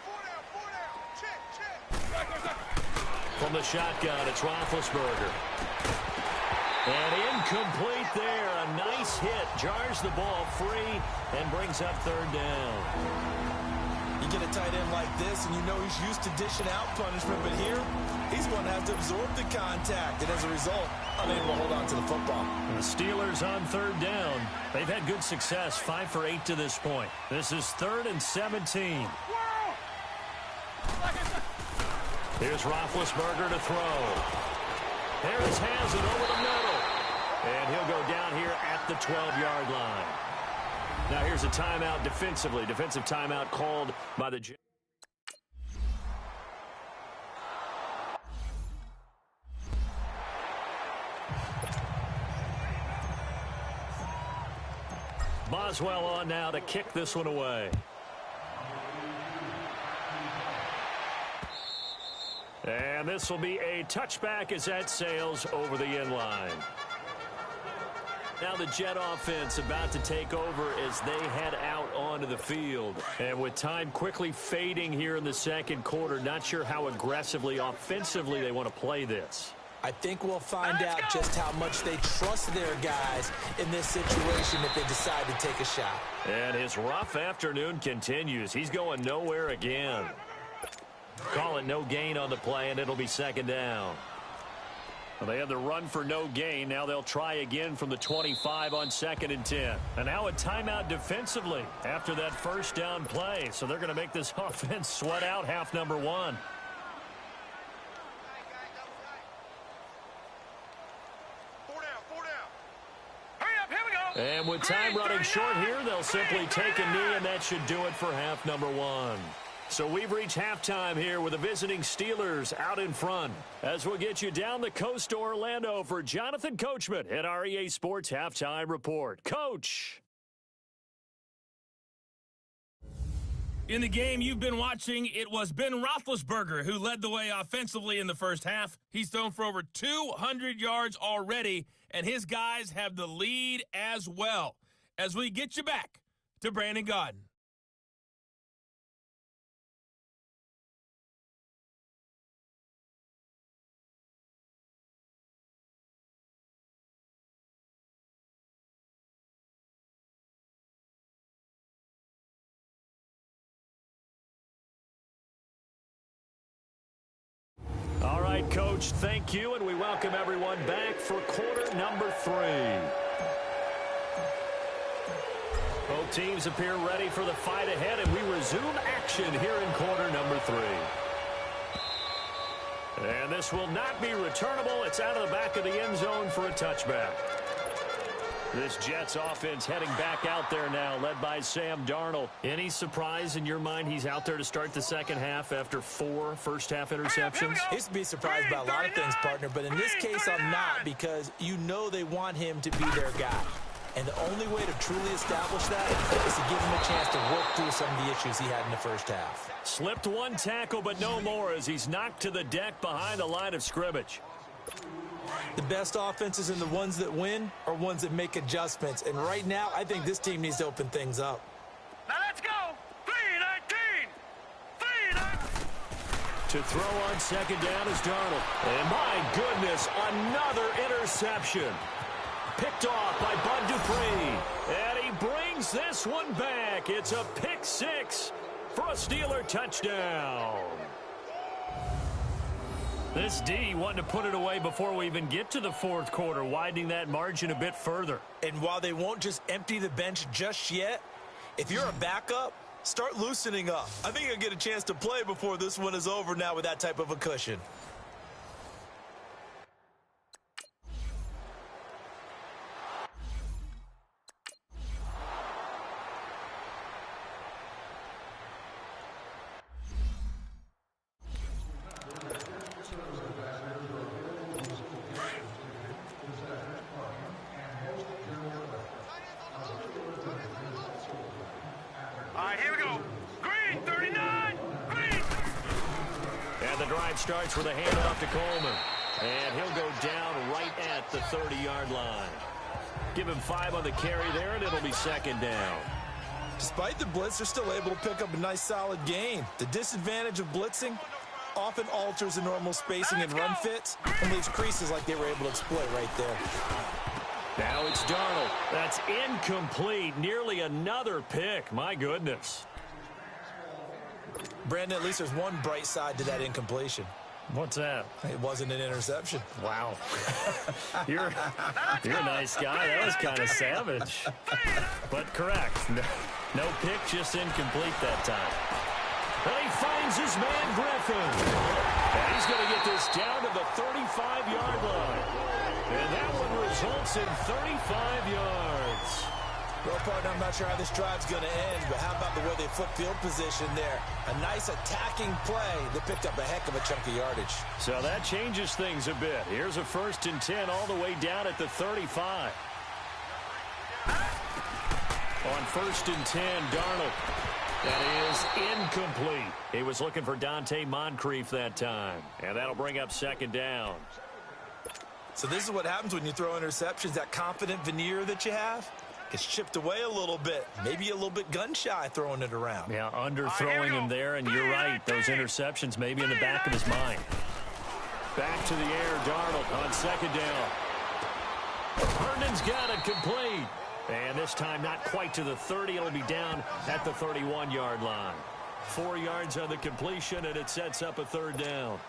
S4: 4 down. Check.
S2: From the shotgun, it's Roethlisberger. And incomplete there. A nice hit. Jars the ball free and brings up 3rd down.
S3: You get a tight end like this, and you know he's used to dishing out punishment, but here, he's going to have to absorb the contact, and as a result, unable to hold on to the football.
S2: The Steelers on 3rd down. They've had good success, 5 for 8 to this point. This is 3rd and 17. Here's Roethlisberger to throw. Harris has it over the middle, and he'll go down here at the 12-yard line. Now here's a timeout defensively. Defensive timeout called by the Jets. Boswell on now to kick this one away. And this will be a touchback as that sails over the end line. Now the Jet offense about to take over as they head out onto the field. And with time quickly fading here in the 2nd quarter, not sure how aggressively, offensively they want to play this.
S3: I think we'll find out just how much they trust their guys in this situation if they decide to take a shot.
S2: And his rough afternoon continues. He's going nowhere again. Call it no gain on the play, and it'll be 2nd down. Well, they had the run for no gain. Now they'll try again from the 25 on 2nd and 10. And now a timeout defensively after that first down play. So they're going to make this offense sweat out half number 1. And with time running short here, they'll simply take a knee, and that should do it for half number 1. So we've reached halftime here with the visiting Steelers out in front. As we'll get you down the coast to Orlando for Jonathan Coachman at our EA Sports Halftime Report. Coach!
S1: In the game you've been watching, it was Ben Roethlisberger who led the way offensively in the first half. He's thrown for over 200 yards already, and his guys have the lead as well. As we get you back to Brandon Gaudin.
S2: right, Coach, thank you, and we welcome everyone back for quarter number 3. Both teams appear ready for the fight ahead, and we resume action here in quarter number 3. And this will not be returnable. It's out of the back of the end zone for a touchback. This Jets offense heading back out there now, led by Sam Darnold. Any surprise in your mind he's out there to start the second half after 4 first-half interceptions?
S3: He used to be surprised by a lot of things, partner, but in this case I'm not, because you know they want him to be their guy. And the only way to truly establish that is to give him a chance to work through some of the issues he had in the first half.
S2: Slipped one tackle, but no more as he's knocked to the deck behind the line of scrimmage.
S3: The best offenses and the ones that win are ones that make adjustments. And right now, I think this team needs to open things up.
S4: Now let's go. 3-19. 3-19.
S2: To throw on second down is Darnold. And my goodness, another interception. Picked off by Bud Dupree. And he brings this one back. It's a pick 6 for a Steeler touchdown. This D wanting to put it away before we even get to the fourth quarter, widening that margin a bit further.
S3: And while they won't just empty the bench just yet, if you're a backup, start loosening up. I think you'll get a chance to play before this one is over now with that type of a cushion.
S2: Starts with a handoff to Coleman. And he'll go down right at the 30-yard line. Give him 5 on the carry there, and it'll be second down.
S3: Despite the blitz, they're still able to pick up a nice, solid gain. The disadvantage of blitzing often alters the normal spacing and run fits and leaves creases like they were able to exploit right there.
S2: Now it's Darnold. That's incomplete. Nearly another pick. My goodness.
S3: Brandon, at least there's one bright side to that incompletion.
S2: What's that?
S3: It wasn't an interception.
S2: Wow. You're a nice guy. That was kind of savage. But correct. No pick, just incomplete that time. And he finds his man, Griffin. And he's going to get this down to the 35-yard line. And that one results in 35 yards.
S3: Well, partner, I'm not sure how this drive's going to end, but how about the way they flip field position there? A nice attacking play that picked up a heck of a chunk of yardage.
S2: So that changes things a bit. Here's a 1st and 10 all the way down at the 35. On 1st and 10, Darnold. That is incomplete. He was looking for Dante Moncrief that time. And that'll bring up second down.
S3: So this is what happens when you throw interceptions. That confident veneer that you have gets chipped away a little bit. Maybe a little bit gun-shy throwing it around.
S2: Yeah, underthrowing him there, and you're right. Those interceptions may be in the back of his mind. Back to the air, Darnold on second down. Herndon's got it complete. And this time not quite to the 30. It'll be down at the 31-yard line. 4 yards on the completion, and it sets up a 3rd down.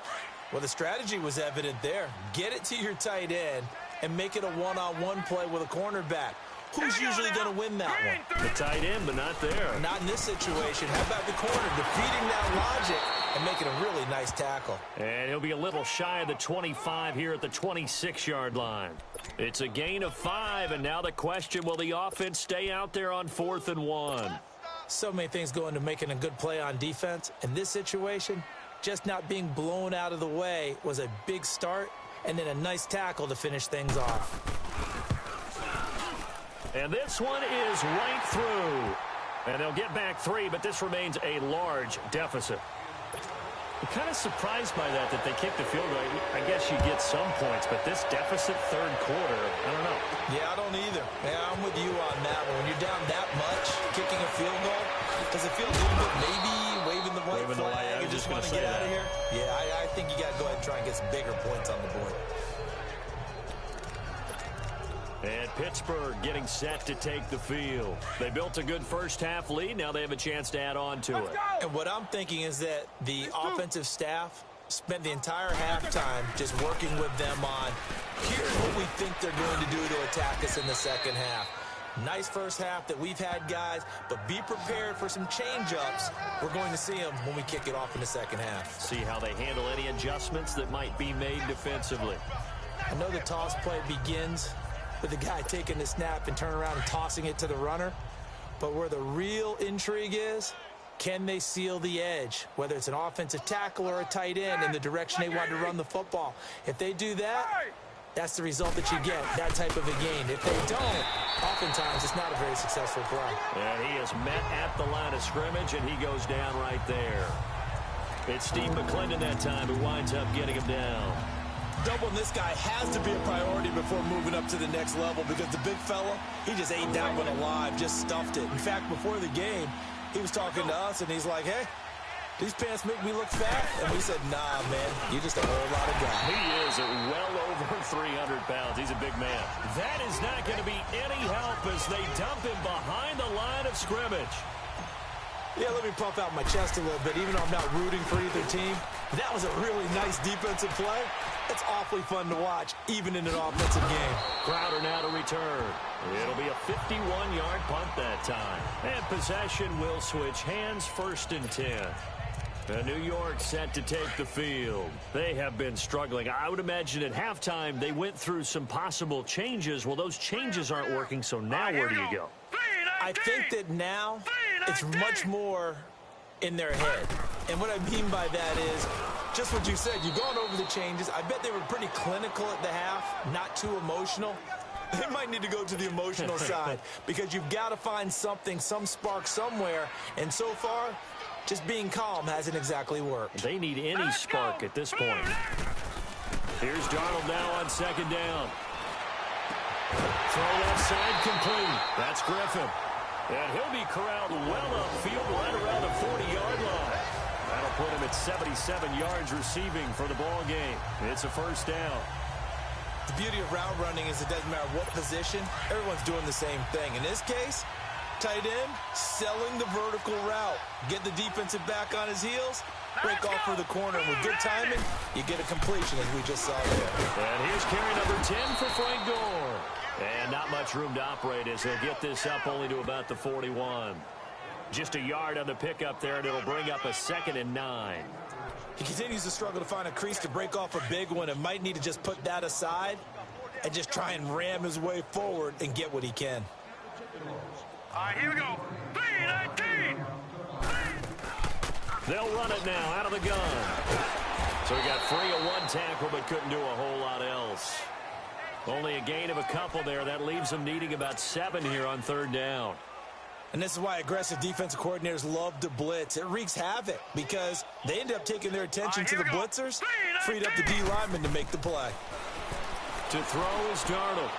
S3: Well, the strategy was evident there. Get it to your tight end and make it a one-on-one play with a cornerback. Who's usually going to win that one?
S2: The tight end, but not there.
S3: Not in this situation. How about the corner defeating that logic and making a really nice tackle?
S2: And he'll be a little shy of the 25 here at the 26-yard line. It's a gain of 5, and now the question, will the offense stay out there on 4th and 1?
S3: So many things go into making a good play on defense. In this situation, just not being blown out of the way was a big start, and then a nice tackle to finish things off.
S2: And this one is right through. And they'll get back 3, but this remains a large deficit. I'm kind of surprised by that they kicked the field goal. I guess you get some points, but this deficit 3rd quarter, I don't know.
S3: Yeah, I don't either. Yeah, I'm with you on that one. When you're down that much, kicking a field goal, does it feel a little bit maybe waving the white flag and just want to get out of here? Yeah, I think you got to go ahead and try and get some bigger points on the board.
S2: And Pittsburgh getting set to take the field. They built a good first-half lead. Now they have a chance to add on to it.
S3: And what I'm thinking is that the offensive staff spent the entire halftime just working with them on, here's what we think they're going to do to attack us in the second half. Nice first half that we've had, guys, but be prepared for some change-ups. We're going to see them when we kick it off in the second half.
S2: See how they handle any adjustments that might be made defensively.
S3: I know the toss play begins with the guy taking the snap and turning around and tossing it to the runner, but where the real intrigue is, can they seal the edge, whether it's an offensive tackle or a tight end in the direction they want to run the football? If they do that, that's the result that you get, that type of a gain. If they don't, oftentimes it's not a very successful play.
S2: And he is met at the line of scrimmage, and he goes down right there. It's Steve McClendon that time who winds up getting him down.
S3: Doubling this guy has to be a priority before moving up to the next level because the big fella, he just ate that one alive, just stuffed it. In fact, before the game, he was talking to us, and he's like, hey, these pants make me look fat. And we said, nah, man, you're just a whole lot of guy.
S2: He is at well over 300 pounds. He's a big man. That is not going to be any help as they dump him behind the line of scrimmage.
S3: Yeah, let me puff out my chest a little bit, even though I'm not rooting for either team. That was a really nice defensive play. It's awfully fun to watch, even in an offensive game.
S2: Crowder now to return. It'll be a 51-yard punt that time. And possession will switch hands, 1st and 10. New York set to take the field. They have been struggling. I would imagine at halftime they went through some possible changes. Well, those changes aren't working, so now where do you go?
S3: I think that now it's much more in their head. And what I mean by that is just what you said. You've gone over the changes. I bet they were pretty clinical at the half, not too emotional. They might need to go to the emotional side because you've got to find something, some spark somewhere. And so far, just being calm hasn't exactly worked.
S2: They need any spark at this point. Here's Darnold now on 2nd down. Throw left side complete. That's Griffin. And he'll be corralled well upfield right around the 40-yard line. That'll put him at 77 yards receiving for the ball game. It's a 1st down.
S3: The beauty of route running is it doesn't matter what position. Everyone's doing the same thing. In this case, tight end, selling the vertical route. Get the defensive back on his heels, break off for the corner. And with good timing, you get a completion, as we just saw there.
S2: And here's carry number 10 for Frank Gore. And not much room to operate as they'll get this up only to about the 41. Just a yard on the pickup there, and it'll bring up a 2nd and 9.
S3: He continues to struggle to find a crease to break off a big one and might need to just put that aside and just try and ram his way forward and get what he can.
S4: All right, here we go. 3-19.
S2: They'll run it now out of the gun. So he got free of 1 tackle but couldn't do a whole lot else. Only a gain of a couple there. That leaves them needing about 7 here on 3rd down.
S3: And this is why aggressive defensive coordinators love to blitz. It wreaks havoc because they end up taking their attention to the blitzers, freed up the D lineman to make the play.
S2: To throw is Darnold.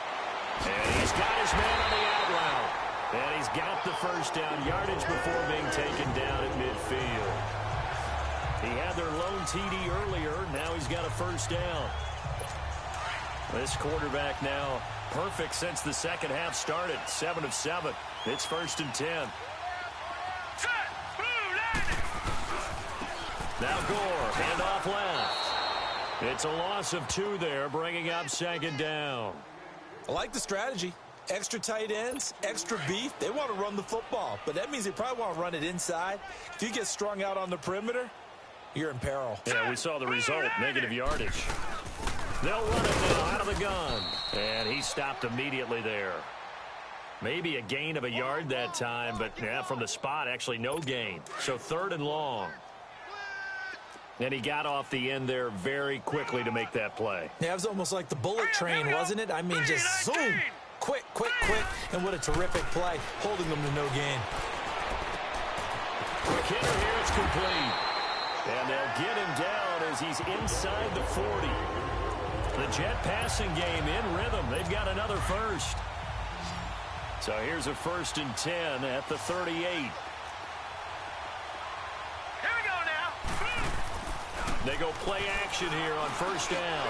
S2: And he's got his man on the out route. And he's got the 1st down yardage before being taken down at midfield. He had their lone TD earlier. Now he's got a 1st down. This quarterback now perfect since the second half started. 7 of 7. It's 1st and 10. Now Gore, hand off left. It's a loss of 2 there, bringing up 2nd down.
S3: I like the strategy. Extra tight ends, extra beef. They want to run the football, but that means they probably want to run it inside. If you get strung out on the perimeter, you're in peril.
S2: Yeah, we saw the result, negative yardage. They'll run it now out of the gun. And he stopped immediately there. Maybe a gain of a yard that time, but yeah, from the spot, actually no gain. So 3rd and long. And he got off the end there very quickly to make that play.
S3: Yeah, it was almost like the bullet train, wasn't it? I mean, just zoom. Quick, quick, quick. And what a terrific play, holding them to no gain.
S2: Quick hitter here, it's complete. And they'll get him down as he's inside the 40. The Jet passing game in rhythm. They've got another 1st. So here's a 1st and 10 at the 38.
S4: Here we go now.
S2: They go play action here on 1st down.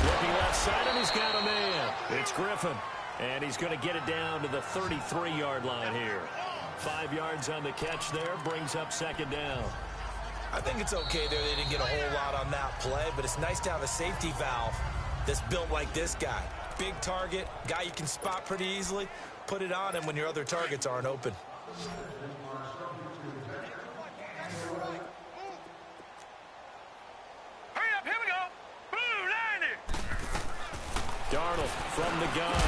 S2: Looking left side, and he's got a man. It's Griffin. And he's going to get it down to the 33-yard line here. 5 yards on the catch there, brings up 2nd down.
S3: I think it's okay there. They didn't get a whole lot on that play, but it's nice to have a safety valve that's built like this guy. Big target, guy you can spot pretty easily. Put it on him when your other targets aren't open.
S4: Hurry up, here we go. Blue 90.
S2: Darnold from the gun.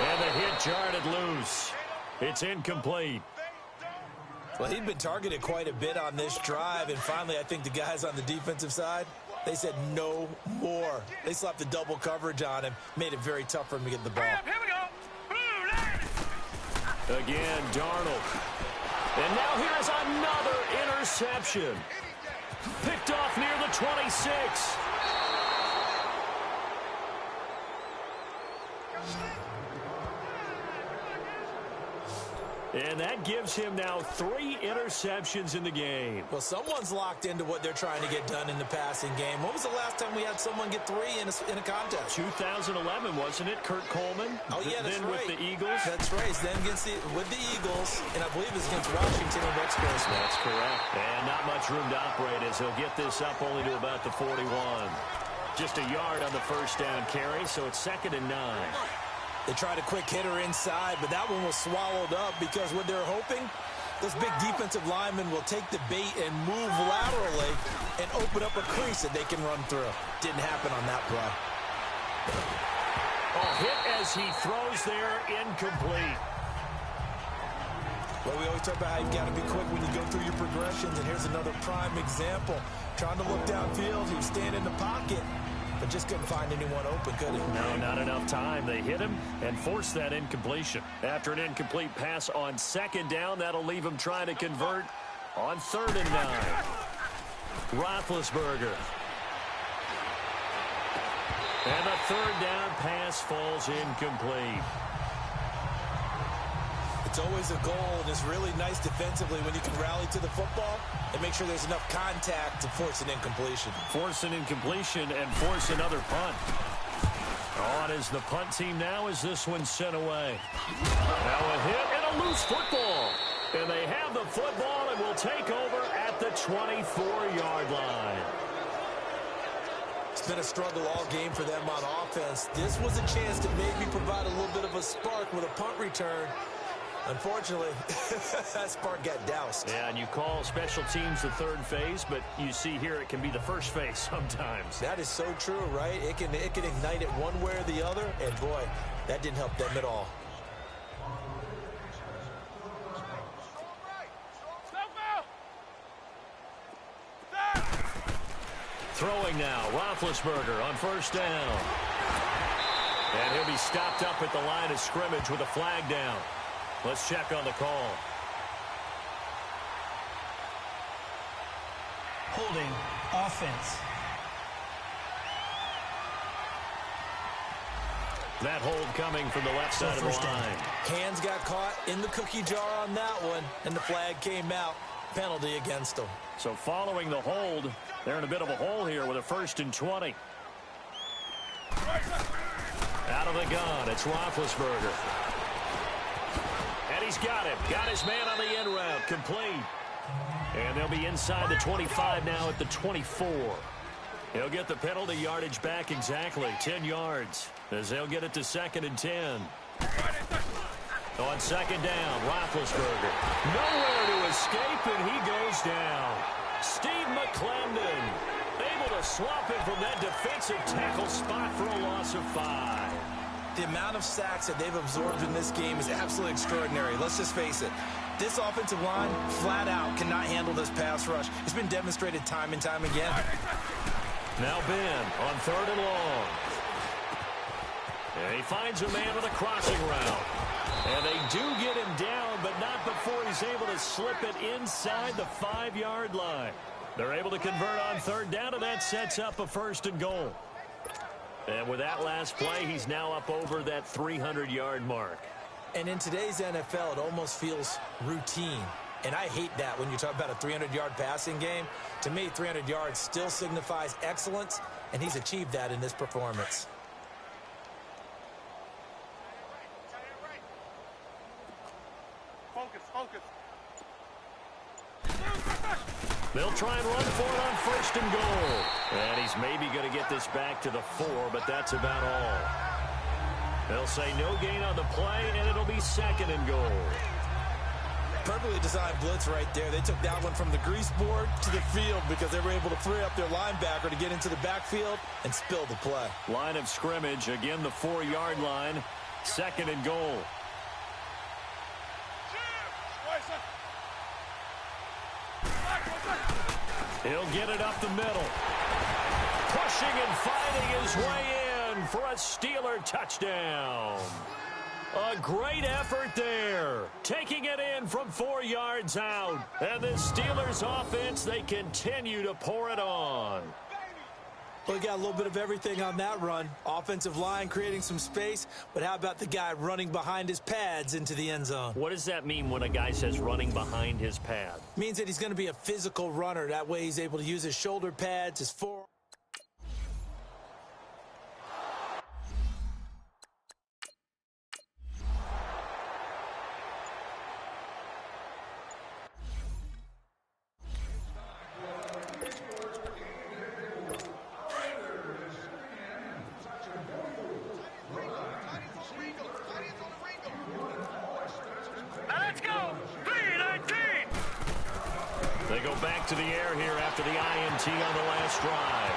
S2: And the hit jarred it loose. It's incomplete.
S3: Well, he'd been targeted quite a bit on this drive, and finally I think the guys on the defensive side, they said no more. They slapped the double coverage on him, made it very tough for him to get the ball.
S4: Hurry up, here we go. Blue 90.
S2: Again, Darnold. And now here's another interception. Picked off near the 26. And that gives him now 3 interceptions in the game.
S3: Well, someone's locked into what they're trying to get done in the passing game. When was the last time we had someone get 3 in a contest?
S2: 2011, wasn't it? Kurt Coleman?
S3: Oh, yeah, that's
S2: then
S3: right.
S2: with the Eagles?
S3: That's right. Then with the Eagles, and I believe it's against Washington and Rex Grossman.
S2: That's correct. And not much room to operate as he'll get this up only to about the 41. Just a yard on the first down carry, so it's 2nd and 9.
S3: They tried a quick hitter inside, but that one was swallowed up because what they're hoping, those big defensive linemen will take the bait and move laterally and open up a crease that they can run through. Didn't happen on that play.
S2: A hit as he throws there, incomplete.
S3: Well, we always talk about how you've got to be quick when you go through your progressions, and here's another prime example. Trying to look downfield, he was staying in the pocket, but just couldn't find anyone open, could he?
S2: No, not enough time. They hit him and forced that incompletion. After an incomplete pass on 2nd down, that'll leave him trying to convert on 3rd and 9. Roethlisberger. And the 3rd down pass falls incomplete.
S3: It's always a goal, and it's really nice defensively when you can rally to the football and make sure there's enough contact to force an incompletion.
S2: Force an incompletion and force another punt. On is the punt team now as this one's sent away. Now a hit and a loose football. And they have the football and will take over at the 24-yard line.
S3: It's been a struggle all game for them on offense. This was a chance to maybe provide a little bit of a spark with a punt return. Unfortunately, that spark got doused.
S2: Yeah, and you call special teams the 3rd phase, but you see here it can be the 1st phase sometimes.
S3: That is so true, right? It can ignite it one way or the other, and boy, that didn't help them at all.
S2: Throwing now, Roethlisberger on 1st down. And he'll be stopped up at the line of scrimmage with a flag down. Let's check on the call.
S6: Holding offense.
S2: That hold coming from the left side of the line.
S3: Hands got caught in the cookie jar on that one, and the flag came out. Penalty against them.
S2: So following the hold, they're in a bit of a hole here with a 1st and 20. Out of the gun, it's Roethlisberger. And he's got him. Got his man on the end route. Complete. And they'll be inside the 25 now at the 24. He'll get the penalty yardage back exactly. 10 yards. As they'll get it to 2nd and 10. On 2nd down, Roethlisberger. Nowhere to escape, and he goes down. Steve McClendon able to swap him from that defensive tackle spot for a loss of 5.
S3: The amount of sacks that they've absorbed in this game is absolutely extraordinary. Let's just face it. This offensive line, flat out, cannot handle this pass rush. It's been demonstrated time and time again.
S2: Now Ben on 3rd and long. And he finds a man with a crossing route. And they do get him down, but not before he's able to slip it inside the 5-yard line. They're able to convert on 3rd down, and that sets up a 1st and goal. And with that last play, he's now up over that 300-yard mark.
S3: And in today's NFL, it almost feels routine. And I hate that when you talk about a 300-yard passing game. To me, 300 yards still signifies excellence, and he's achieved that in this performance.
S4: Focus, focus.
S2: They'll try and run for it on 1st and goal. And he's maybe going to get this back to the 4, but that's about all. They'll say no gain on the play, and it'll be 2nd and goal.
S3: Perfectly designed blitz right there. They took that one from the grease board to the field because they were able to free up their linebacker to get into the backfield and spill the play.
S2: Line of scrimmage, again the 4-yard line. 2nd and goal. He'll get it up the middle. Pushing and fighting his way in for a Steeler touchdown. A great effort there. Taking it in from 4 yards out. And the Steelers offense, they continue to pour it on.
S3: Well, we got a little bit of everything on that run. Offensive line creating some space, but how about the guy running behind his pads into the end zone?
S2: What does that mean when a guy says running behind his pad?
S3: Means that he's going to be a physical runner. That way he's able to use his shoulder pads, his forearm.
S2: They go back to the air here after the INT on the last drive.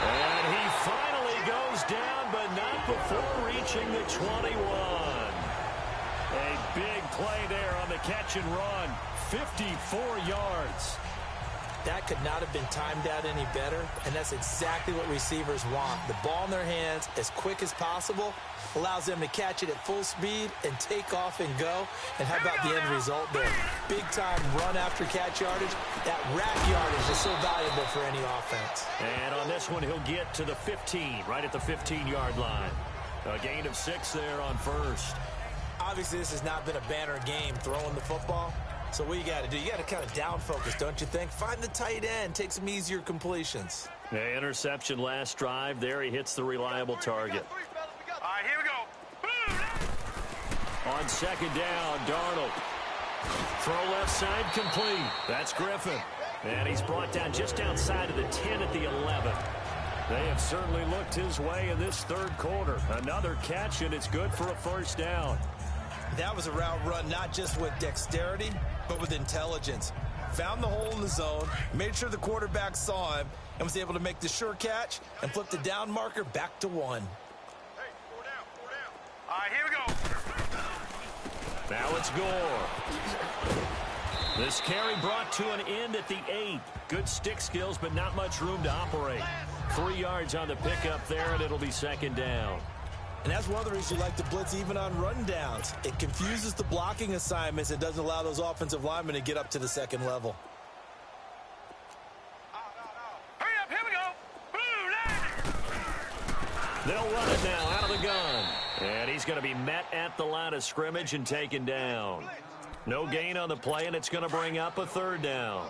S2: And he finally goes down, but not before reaching the 21. A big play there on the catch and run. 54 yards.
S3: That could not have been timed out any better, and that's exactly what receivers want. The ball in their hands as quick as possible allows them to catch it at full speed and take off and go. And how about the end result there? Big-time run after catch yardage. That rack yardage is so valuable for any offense.
S2: And on this one, he'll get to the 15, right at the 15-yard line. A gain of 6 there on 1st.
S3: Obviously, this has not been a banner game throwing the football. So what you got to do, you got to kind of down focus, don't you think? Find the tight end, take some easier completions.
S2: The interception last drive. There he hits the reliable target.
S4: All right, here we go.
S2: On 2nd down, Darnold. Throw left side complete. That's Griffin. And he's brought down just outside of the 10 at the 11. They have certainly looked his way in this 3rd quarter. Another catch, and it's good for a 1st down.
S3: That was a route run not just with dexterity, but with intelligence. Found the hole in the zone, made sure the quarterback saw him, and was able to make the sure catch and flip the down marker back to 1.
S4: Hey, 4 down, 4 down. All right, here we go.
S2: Now it's Gore. This carry brought to an end at the 8. Good stick skills, but not much room to operate. 3 yards on the pickup there, and it'll be 2nd down.
S3: And that's one of the reasons you like to blitz even on rundowns. It confuses the blocking assignments. It doesn't allow those offensive linemen to get up to the 2nd level.
S4: Hurry up, here we go.
S2: They'll run it now out of the gun. And he's going to be met at the line of scrimmage and taken down. No gain on the play, and it's going to bring up a 3rd down.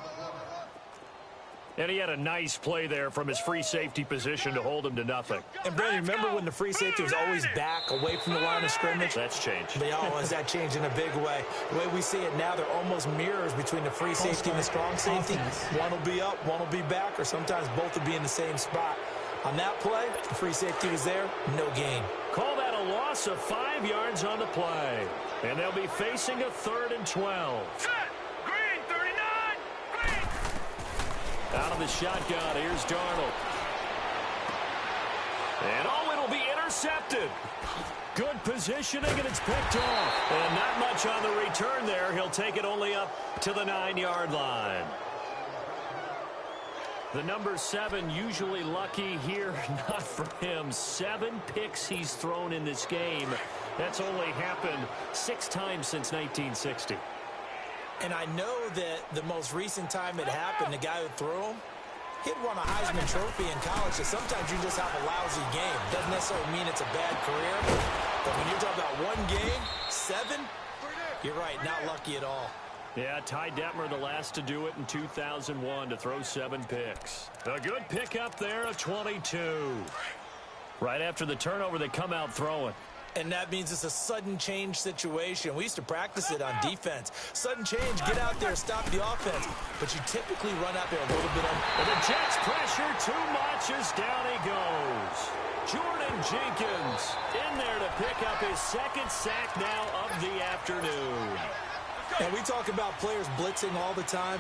S2: And he had a nice play there from his free safety position to hold him to nothing.
S3: And, Brandon, remember when the free safety was always back away from the line of scrimmage?
S2: That's changed.
S3: They always that changed in a big way. The way we see it now, they're almost mirrors between the free safety and the strong safety. One will be up, one will be back, or sometimes both will be in the same spot. On that play, the free safety was there, no gain.
S2: Call that a loss of 5 yards on the play. And they'll be facing a 3rd and 12.
S4: Set. Green, 39. Green.
S2: Out of the shotgun, here's Darnold. And it'll be intercepted. Good positioning, and it's picked off. And not much on the return there. He'll take it only up to the 9-yard line. The number 7 usually lucky here, not for him. 7 picks he's thrown in this game. That's only happened 6 times since 1960.
S3: And I know that the most recent time it happened, the guy who threw him, he'd won a Heisman Trophy in college. So sometimes you just have a lousy game. Doesn't necessarily mean it's a bad career. But when you're talking about 1 game, 7, you're right, not lucky at all.
S2: Yeah, Ty Detmer, the last to do it in 2001, to throw 7 picks. A good pick up there, a 22. Right after the turnover, they come out throwing.
S3: And that means it's a sudden change situation. We used to practice it on defense. Sudden change, get out there, stop the offense. But you typically run out there a little bit on.
S2: And the Jets pressure too much as down he goes. Jordan Jenkins in there to pick up his second sack now of the afternoon.
S3: And we talk about players blitzing all the time.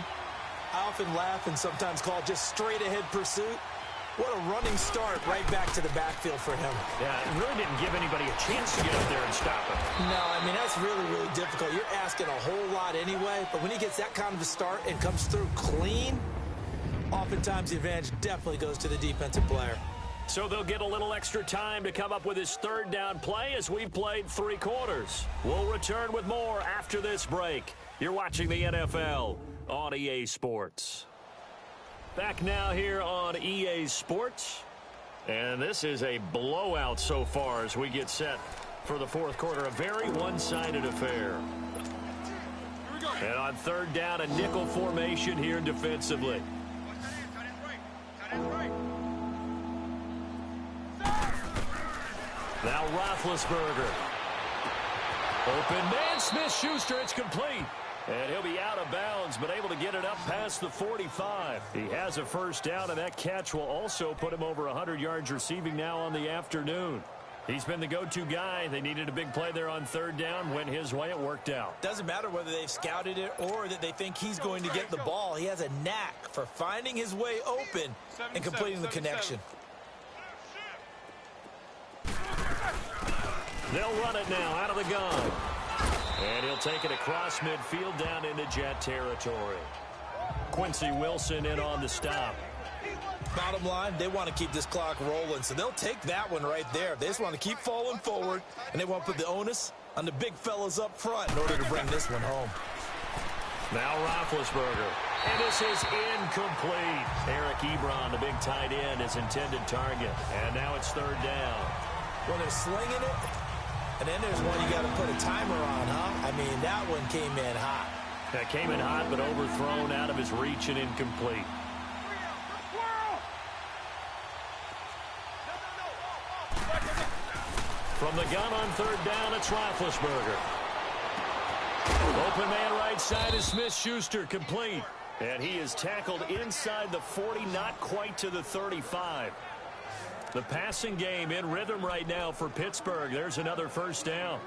S3: I often laugh and sometimes call it just straight-ahead pursuit. What a running start right back to the backfield for him.
S2: Yeah, it really didn't give anybody a chance to get up there and stop him.
S3: No, I mean, that's really, really difficult. You're asking a whole lot anyway, but when he gets that kind of a start and comes through clean, oftentimes the advantage definitely goes to the defensive player.
S2: So they'll get a little extra time to come up with his third down play as we've played 3 quarters. We'll return with more after this break. You're watching the NFL on EA Sports. Back now here on EA Sports. And this is a blowout so far as we get set for the fourth quarter. A very one-sided affair. And on third down, a nickel formation here defensively. Now Roethlisberger. Open man, Smith-Schuster, it's complete. And he'll be out of bounds, but able to get it up past the 45. He has a first down, and that catch will also put him over 100 yards receiving now on the afternoon. He's been the go-to guy. They needed a big play there on third down. Went his way, it worked out.
S3: Doesn't matter whether they've scouted it or that they think he's going to get the ball. He has a knack for finding his way open and completing the connection.
S2: They'll run it now out of the gun. And he'll take it across midfield down into Jet territory. Quincy Wilson in on the stop.
S3: Bottom line, they want to keep this clock rolling, so they'll take that one right there. They just want to keep falling forward, and they want to put the onus on the big fellas up front in order to bring this one home.
S2: Now Roethlisberger. And this is incomplete. Eric Ebron, the big tight end, his intended target. And now it's third down.
S3: Well, they're slinging it. And then there's one you got to put a timer on, huh? I mean, that one came in hot.
S2: That came in hot, but overthrown out of his reach and incomplete. From the gun on third down, it's Roethlisberger. Open man right side is Smith-Schuster, complete. And he is tackled inside the 40, not quite to the 35. The passing game in rhythm right now for Pittsburgh. There's another first down.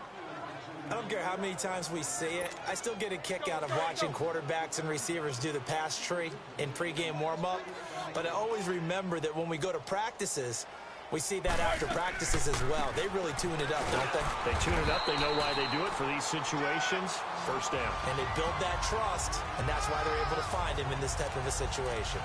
S3: I don't care how many times we see it. I still get a kick out of watching quarterbacks and receivers do the pass tree in pregame warm-up. But I always remember that when we go to practices, we see that after practices as well. They really tune it up, don't they?
S2: They tune it up. They know why they do it for these situations. First down.
S3: And they build that trust, and that's why they're able to find him in this type of a situation.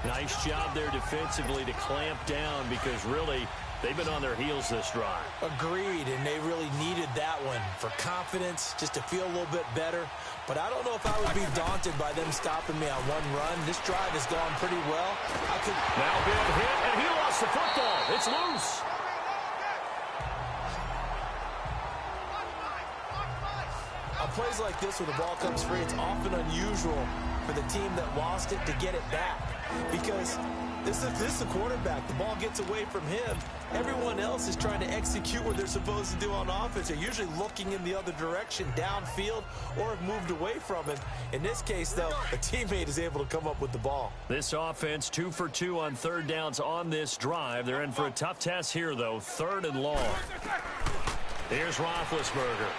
S2: Nice job there defensively to clamp down because really they've been on their heels this drive.
S3: Agreed, and they really needed that one for confidence, just to feel a little bit better. But I don't know if I would be daunted by them stopping me on one run. This drive has gone pretty well.
S2: Now big hit, and he lost the football. It's loose.
S3: On plays like this where the ball comes free, it's often unusual for the team that lost it to get it back. Because this is the quarterback. The ball gets away from him. Everyone else is trying to execute what they're supposed to do on offense. They're usually looking in the other direction, downfield, or have moved away from him. In this case, though, a teammate is able to come up with the ball.
S2: This offense 2 for 2 on third downs on this drive. They're in for a tough test here, though. Third and long. Here's Roethlisberger.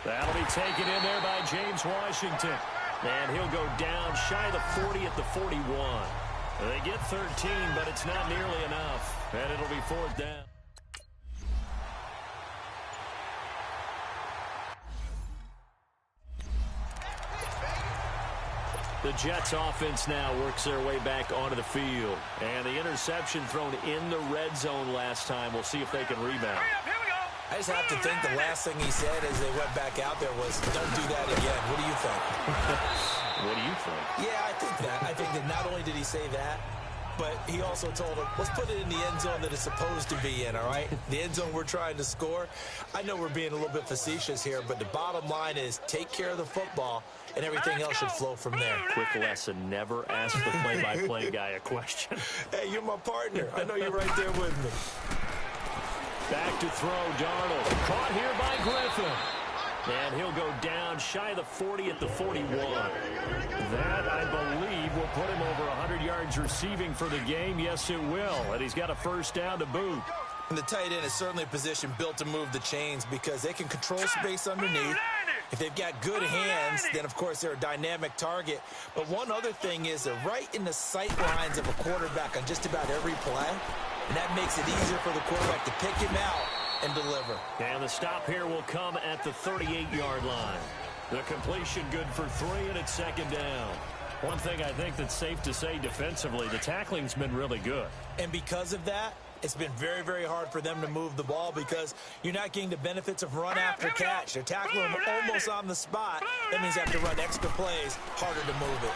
S2: That'll be taken in there by James Washington. And he'll go down shy of the 40 at the 41. They get 13, but it's not nearly enough. And it'll be fourth down. The Jets offense now works their way back onto the field. And the interception thrown in the red zone last time. We'll see if they can rebound.
S3: I just have to think the last thing he said as they went back out there was, don't do that again. What do you think?
S2: What do you think?
S3: Yeah, I think that. I think that not only did he say that, but he also told him, let's put it in the end zone that it's supposed to be in, all right? The end zone we're trying to score. I know we're being a little bit facetious here, but the bottom line is take care of the football, and everything else should flow from there.
S2: Quick lesson, never ask the play-by-play guy a question.
S3: Hey, you're my partner. I know you're right there with me.
S2: Back to throw, Darnold. Caught here by Griffin. And he'll go down shy of the 40 at the 41. That, I believe, will put him over 100 yards receiving for the game. Yes, it will. And he's got a first down to boot.
S3: And the tight end is certainly a position built to move the chains because they can control space underneath. If they've got good hands, then, of course, they're a dynamic target. But one other thing is they're right in the sight lines of a quarterback on just about every play. And that makes it easier for the quarterback to pick him out and deliver.
S2: And the stop here will come at the 38-yard line. The completion good for 3, and it's second down. One thing I think that's safe to say defensively, the tackling's been really good.
S3: And because of that, it's been very, very hard for them to move the ball because you're not getting the benefits of run after catch. They're tackling them almost on the spot. That means they have to run extra plays, harder to move it.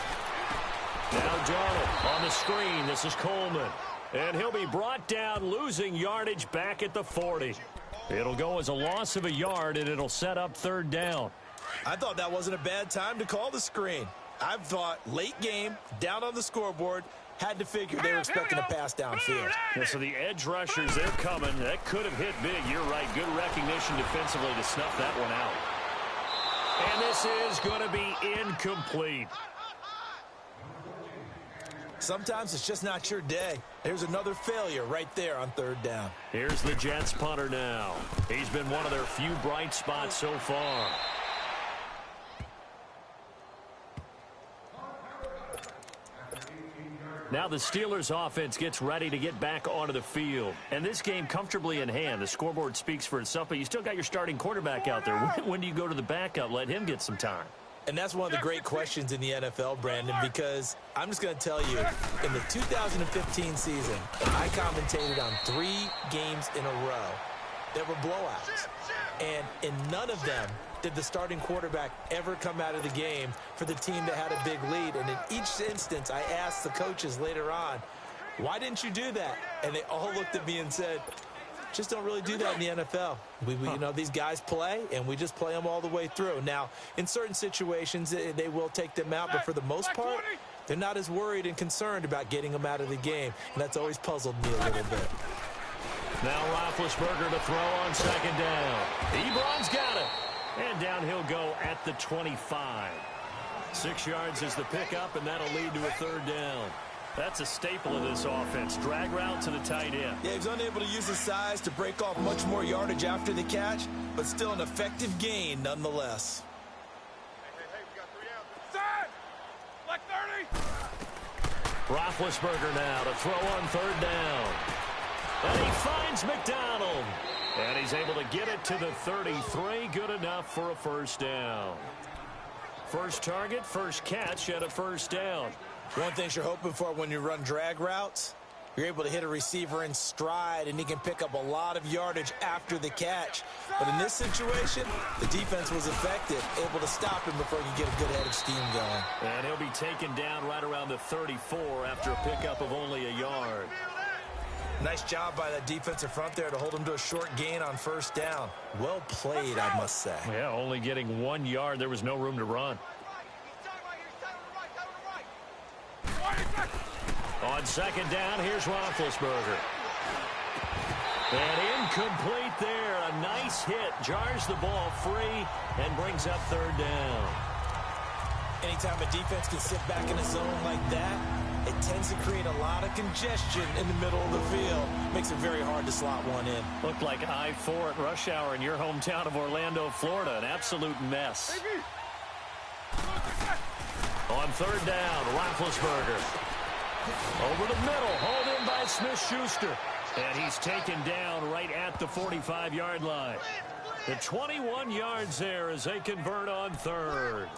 S2: Now Darnold on the screen. This is Coleman. And he'll be brought down, losing yardage back at the 40. It'll go as a loss of a yard, and it'll set up third down.
S3: I thought that wasn't a bad time to call the screen. I've thought late game, down on the scoreboard, had to figure they were expecting a pass downfield.
S2: Yeah, so the edge rushers, they're coming. That could have hit big. You're right. Good recognition defensively to snuff that one out. And this is going to be incomplete.
S3: Sometimes it's just not your day. There's another failure right there on third down.
S2: Here's the Jets punter now. He's been one of their few bright spots so far. Now the Steelers offense gets ready to get back onto the field. And this game comfortably in hand. The scoreboard speaks for itself, but you still got your starting quarterback out there. When do you go to the backup? Let him get some time.
S3: And that's one of the great questions in the NFL, Brandon, because I'm just going to tell you, in the 2015 season, I commentated on 3 games in a row that were blowouts. And in none of them did the starting quarterback ever come out of the game for the team that had a big lead. And in each instance, I asked the coaches later on, why didn't you do that? And they all looked at me and said, just don't really do that in the NFL. You know, these guys play, and we just play them all the way through. Now, in certain situations, they will take them out, but for the most part, they're not as worried and concerned about getting them out of the game. And that's always puzzled me a little bit.
S2: Now Roethlisberger to throw on second down. Ebron's got it. And down he'll go at the 25. 6 yards is the pickup, and that'll lead to a third down. That's a staple of this offense. Drag route to the tight end.
S3: Yeah, he was unable to use his size to break off much more yardage after the catch, but still an effective gain nonetheless.
S4: Hey, we got 3 out. Side! Like 30!
S2: Roethlisberger now to throw on third down. And he finds McDonald. And he's able to get it to the 33. Good enough for a first down. First target, first catch at a first down.
S3: One thing you're hoping for when you run drag routes, you're able to hit a receiver in stride, and he can pick up a lot of yardage after the catch. But in this situation, the defense was effective, able to stop him before he could get a good head of steam going.
S2: And he'll be taken down right around the 34 after a pickup of only a yard.
S3: Nice job by that defensive front there to hold him to a short gain on first down. Well played, I must say.
S2: Yeah, only getting 1 yard. There was no room to run. On second down, here's Roethlisberger. And incomplete there. A nice hit. Jars the ball free and brings up third down.
S3: Anytime a defense can sit back in a zone like that, it tends to create a lot of congestion in the middle of the field. Makes it very hard to slot one in.
S2: Looked like I-4 at rush hour in your hometown of Orlando, Florida. An absolute mess. On third down, Roethlisberger. Over the middle, hauled in by Smith-Schuster. And he's taken down right at the 45-yard line. The 21 yards there as they convert on third.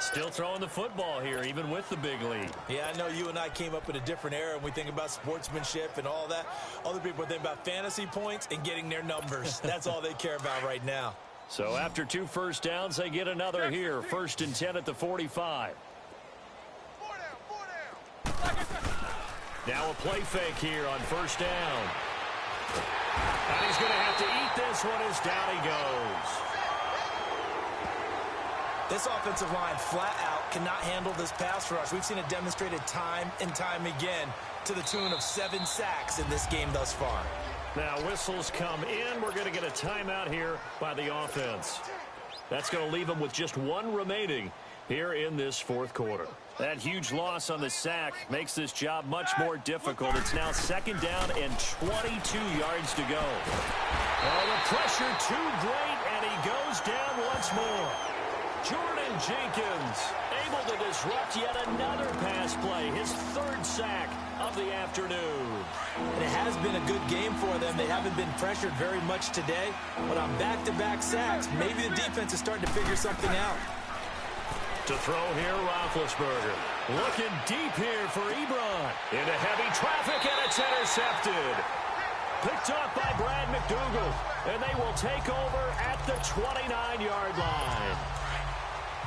S2: Still throwing the football here, even with the big lead.
S3: Yeah, I know you and I came up in a different era, and we think about sportsmanship and all that. Other people think about fantasy points and getting their numbers. That's all they care about right now.
S2: So after 2 first downs, they get another here. 1st and 10 at the 45. Now a play fake here on first down. And he's going to have to eat this one as down he goes.
S3: This offensive line flat out cannot handle this pass rush. We've seen it demonstrated time and time again to the tune of 7 sacks in this game thus far.
S2: Now whistles come in. We're going to get a timeout here by the offense. That's going to leave them with just one remaining here in this fourth quarter. That huge loss on the sack makes this job much more difficult. It's now second down and 22 yards to go. Oh, the pressure too great, and he goes down once more. Jordan Jenkins able to disrupt yet another pass play, his third sack of the afternoon.
S3: And it has been a good game for them. They haven't been pressured very much today, but on back-to-back sacks, maybe the defense is starting to figure something out.
S2: To throw here, Roethlisberger. Looking deep here for Ebron. Into heavy traffic, and it's intercepted. Picked up by Brad McDougald, and they will take over at the 29-yard line.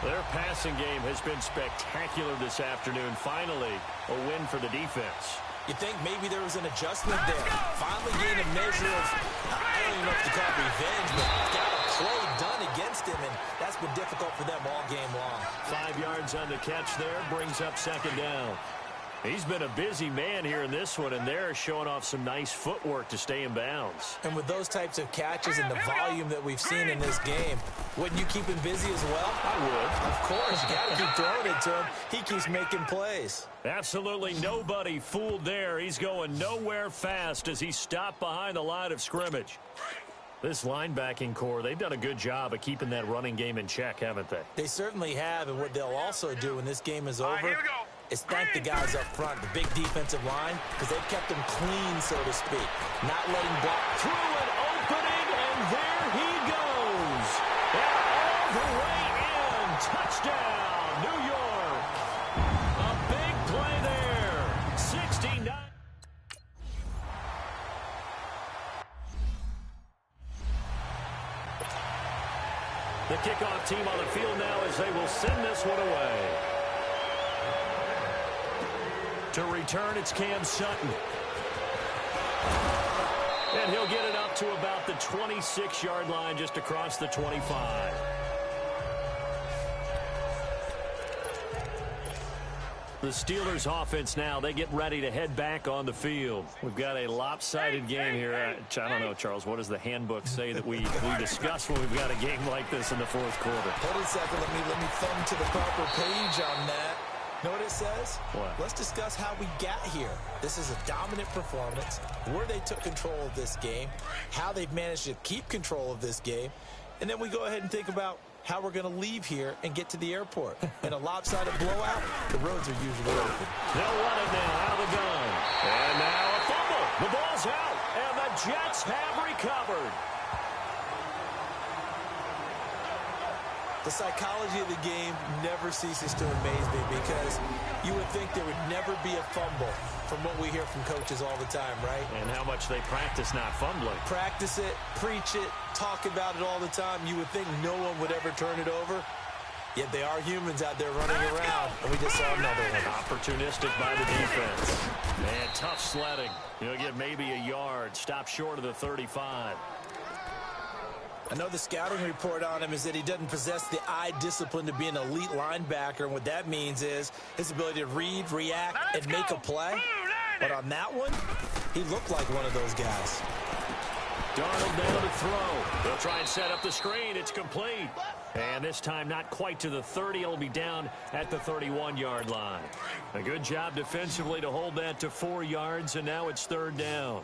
S2: Their passing game has been spectacular this afternoon. Finally, a win for the defense.
S3: You think maybe there was an adjustment there. Finally gained a measure of, I don't even know if to call it revenge, but got a play done against him, and that's been difficult for them all game long.
S2: 5 yards on the catch there, brings up second down. He's been a busy man here in this one, and they're showing off some nice footwork to stay in bounds.
S3: And with those types of catches and the volume that we've seen in this game, wouldn't you keep him busy as well?
S2: I would.
S3: Of course. You got to keep throwing it to him. He keeps making plays.
S2: Absolutely nobody fooled there. He's going nowhere fast as he stopped behind the line of scrimmage. This linebacking core, they've done a good job of keeping that running game in check, haven't they?
S3: They certainly have, and what they'll also do when this game is over is thank the guys up front, the big defensive line, because they've kept them clean, so to speak. Not letting block.
S2: Through an opening, and there he goes. And all the way in. Touchdown, New York. A big play there. 69. The kickoff team on the field now as they will send this one away. To return, it's Cam Sutton. And he'll get it up to about the 26-yard line, just across the 25. The Steelers offense now, they get ready to head back on the field. We've got a lopsided game here. I don't know, Charles, what does the handbook say that we discuss when we've got a game like this in the fourth quarter?
S3: Hold a second. Let me thumb to the proper page on that. Know what it says?
S2: What?
S3: Let's discuss how we got here. This is a dominant performance, where they took control of this game, how they've managed to keep control of this game, and then we go ahead and think about how we're going to leave here and get to the airport. In a lopsided blowout, the roads are usually open.
S2: They'll run it now out of the gun. And now a fumble. The ball's out, and the Jets have recovered.
S3: The psychology of the game never ceases to amaze me, because you would think there would never be a fumble from what we hear from coaches all the time, right?
S2: And how much they practice not fumbling.
S3: Practice it, preach it, talk about it all the time. You would think no one would ever turn it over. Yet they are humans out there running around, and we just saw another one.
S2: Opportunistic by the defense. And tough sledding. He'll get maybe a yard. Stop short of the 35.
S3: I know the scouting report on him is that he doesn't possess the eye discipline to be an elite linebacker, and what that means is his ability to read, react, and make a play. But on that one, he looked like one of those guys.
S2: Darnold down to throw. They'll try and set up the screen. It's complete. And this time not quite to the 30. It'll be down at the 31-yard line. A good job defensively to hold that to 4 yards, and now it's third down.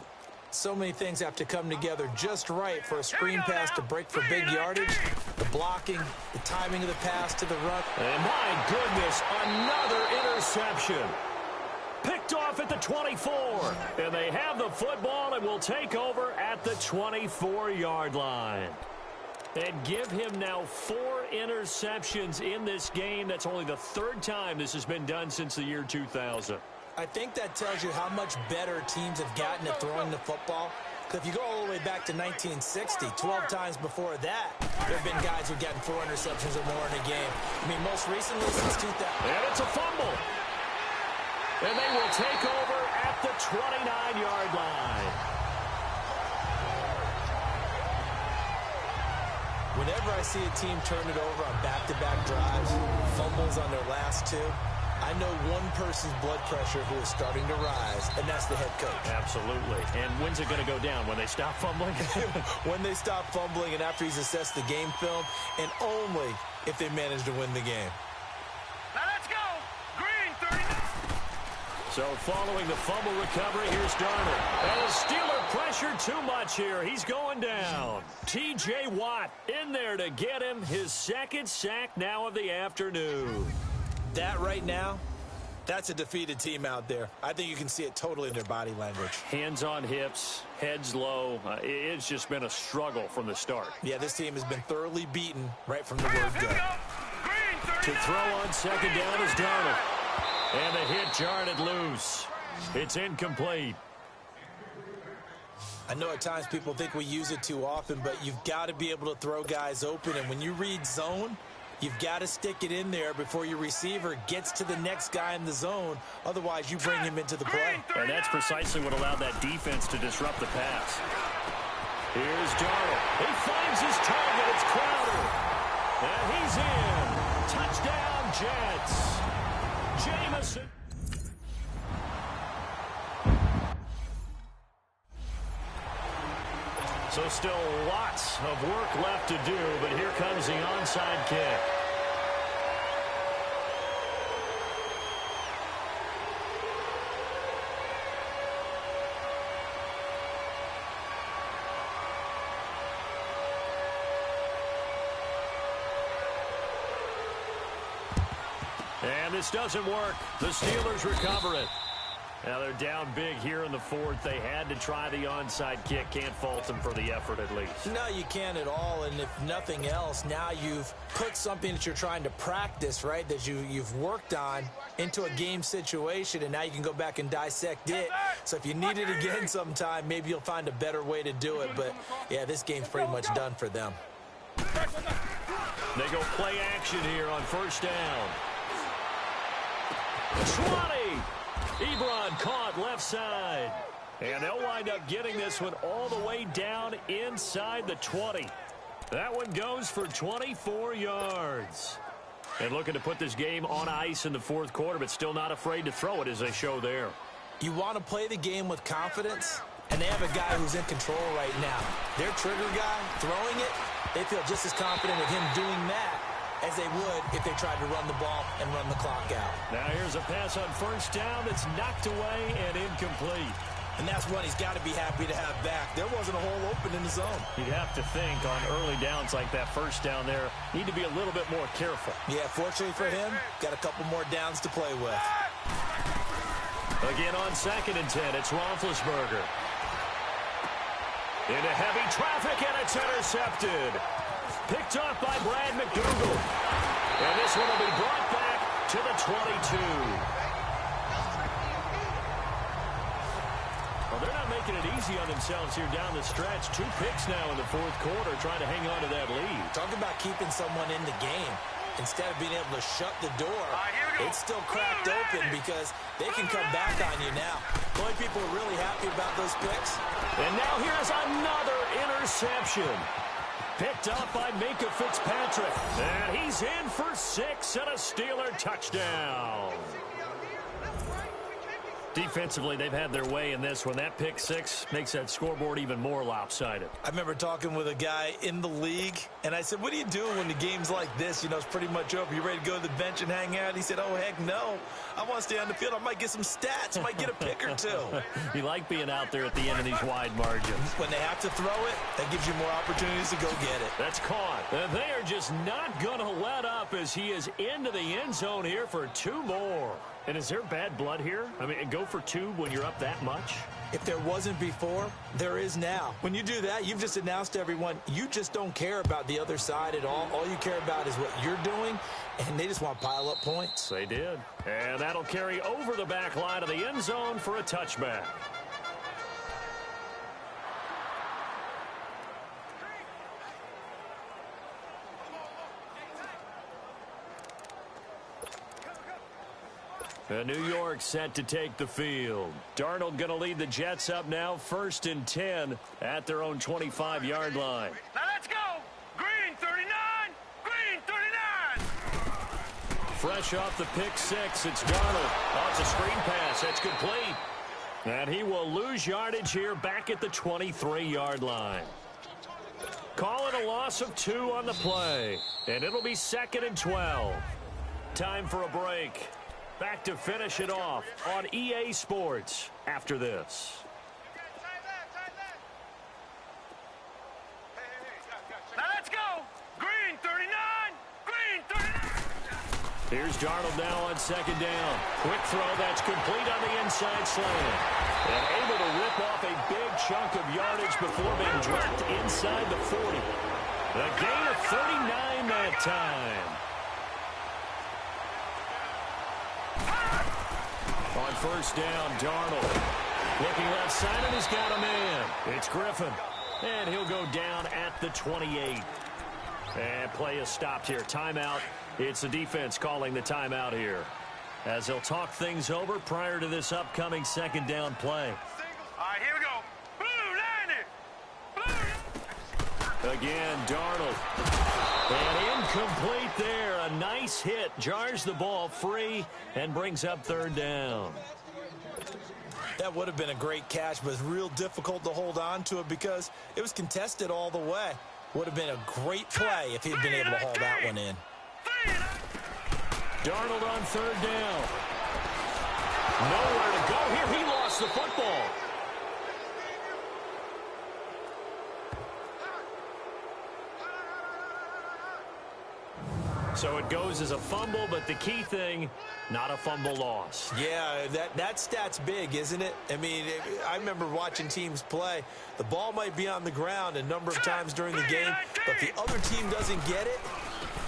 S3: So many things have to come together just right for a screen pass to break for big yardage. The blocking, the timing of the pass to the run.
S2: And my goodness, another interception. Picked off at the 24. And they have the football and will take over at the 24-yard line. And give him now 4 interceptions in this game. That's only the 3rd time this has been done since the year 2000.
S3: I think that tells you how much better teams have gotten at throwing the football. If you go all the way back to 1960, 12 times before that, there have been guys who've gotten 4 interceptions or more in a game. I mean, most recently since 2000.
S2: And it's a fumble. And they will take over at the 29-yard line. Whenever I see a team turn it over on back-to-back drives, fumbles on their last 2,
S3: I know one person's blood pressure who is starting to rise, and that's the head coach.
S2: Absolutely. And when's it going to go down? When they stop fumbling?
S3: When they stop fumbling and after he's assessed the game film, and only if they manage to win the game.
S4: Now let's go. Green, 39.
S2: So following the fumble recovery, here's Darnold. And the Steeler pressure too much here. He's going down. T.J. Watt in there to get him his second sack now of the afternoon.
S3: That right now, that's a defeated team out there. I think you can see it totally in their body language.
S2: Hands on hips, heads low. It's just been a struggle from the start.
S3: Yeah, this team has been thoroughly beaten right from the word
S4: Here
S3: go.
S4: we go. Green, 39.
S2: To throw on second down is Darnold. And the hit jarred it loose. It's incomplete.
S3: I know at times people think we use it too often, but you've got to be able to throw guys open. And when you read zone, you've got to stick it in there before your receiver gets to the next guy in the zone. Otherwise, you bring him into the play.
S2: And that's precisely what allowed that defense to disrupt the pass. Here's Darnold. He finds his target. It's Crowder. And he's in. Touchdown, Jets. Jameson. So still lots of work left to do, but here comes the onside kick. And this doesn't work. The Steelers recover it. Now they're down big here in the fourth. They had to try the onside kick. Can't fault them for the effort at least.
S3: No, you can't at all. And if nothing else, now you've put something that you're trying to practice, right, that you've worked on into a game situation, and now you can go back and dissect it. So if you need it again sometime, maybe you'll find a better way to do it. But, yeah, this game's pretty much done for them.
S2: They go play action here on first down. 20. Ebron caught left side. And they'll wind up getting this one all the way down inside the 20. That one goes for 24 yards. And looking to put this game on ice in the fourth quarter, but still not afraid to throw it as they show there.
S3: You want to play the game with confidence, and they have a guy who's in control right now. Their trigger guy throwing it, they feel just as confident with him doing that as they would if they tried to run the ball and run the clock out.
S2: Now here's a pass on first down that's knocked away and incomplete.
S3: And that's what he's got to be happy to have back. There wasn't a hole open in the zone.
S2: You'd have to think on early downs like that first down there, need to be a little bit more careful.
S3: Yeah, fortunately for him, got a couple more downs to play with.
S2: Again on 2nd and 10, it's Roethlisberger. Into heavy traffic, and it's intercepted. Picked off by Brad McDougald. And this one will be brought back to the 22. Well, they're not making it easy on themselves here down the stretch. 2 picks now in the fourth quarter, trying to hang on to that lead.
S3: Talk about keeping someone in the game. Instead of being able to shut the door, it's still cracked open because they can come back on you now. The only people are really happy about those picks.
S2: And now here's another interception. Picked up by Minkah Fitzpatrick. And he's in for 6 and a Steeler touchdown. Defensively, they've had their way in this one. That pick 6 makes that scoreboard even more lopsided.
S3: I remember talking with a guy in the league, and I said, what do you do when the game's like this? You know, it's pretty much over. You ready to go to the bench and hang out? He said, oh, heck no. I want to stay on the field. I might get some stats. I might get a pick or 2.
S2: You like being out there at the end of these wide margins.
S3: When they have to throw it, that gives you more opportunities to go get it.
S2: That's caught. And they are just not going to let up as he is into the end zone here for 2 more. And is there bad blood here? I mean, go for 2 when you're up that much?
S3: If there wasn't before, there is now. When you do that, you've just announced to everyone, you just don't care about the other side at all. All you care about is what you're doing, and they just want to pile up points.
S2: They did. And that'll carry over the back line of the end zone for a touchback. New York set to take the field. Darnold going to lead the Jets up now, 1st and 10 at their own 25-yard line.
S4: Now let's go. Green, 39. Green, 39.
S2: fresh off the pick six. It's Darnold. Oh, it's a screen pass. That's complete. And he will lose yardage here back at the 23-yard line. Call it a loss of 2 on the play. And it'll be 2nd and 12. Time for a break. Back to finish it off on EA Sports after this.
S4: Now let's go. Green 39. Green 39.
S2: Here's Darnold now on 2nd down. Quick throw. That's complete on the inside slant. And able to rip off a big chunk of yardage before being dropped inside the 40. The gain of 39 that time. On 1st down, Darnold. Looking left side, and he's got a man. It's Griffin. And he'll go down at the 28. And play is stopped here. Timeout. It's the defense calling the timeout here, as they'll talk things over prior to this upcoming 2nd down play.
S4: All right, here we go. Blue 90. Blue.
S2: Again, Darnold. And incomplete there. A nice hit. Jars the ball free and brings up 3rd down.
S3: That would have been a great catch, but it's real difficult to hold on to it because it was contested all the way. Would have been a great play if he had been able to haul that one in.
S2: Darnold on 3rd down. Nowhere to go here. He lost the football. So it goes as a fumble, but the key thing, not a fumble loss.
S3: Yeah, that stat's big, isn't it? I mean, I remember watching teams play. The ball might be on the ground a number of times during the game, but if the other team doesn't get it,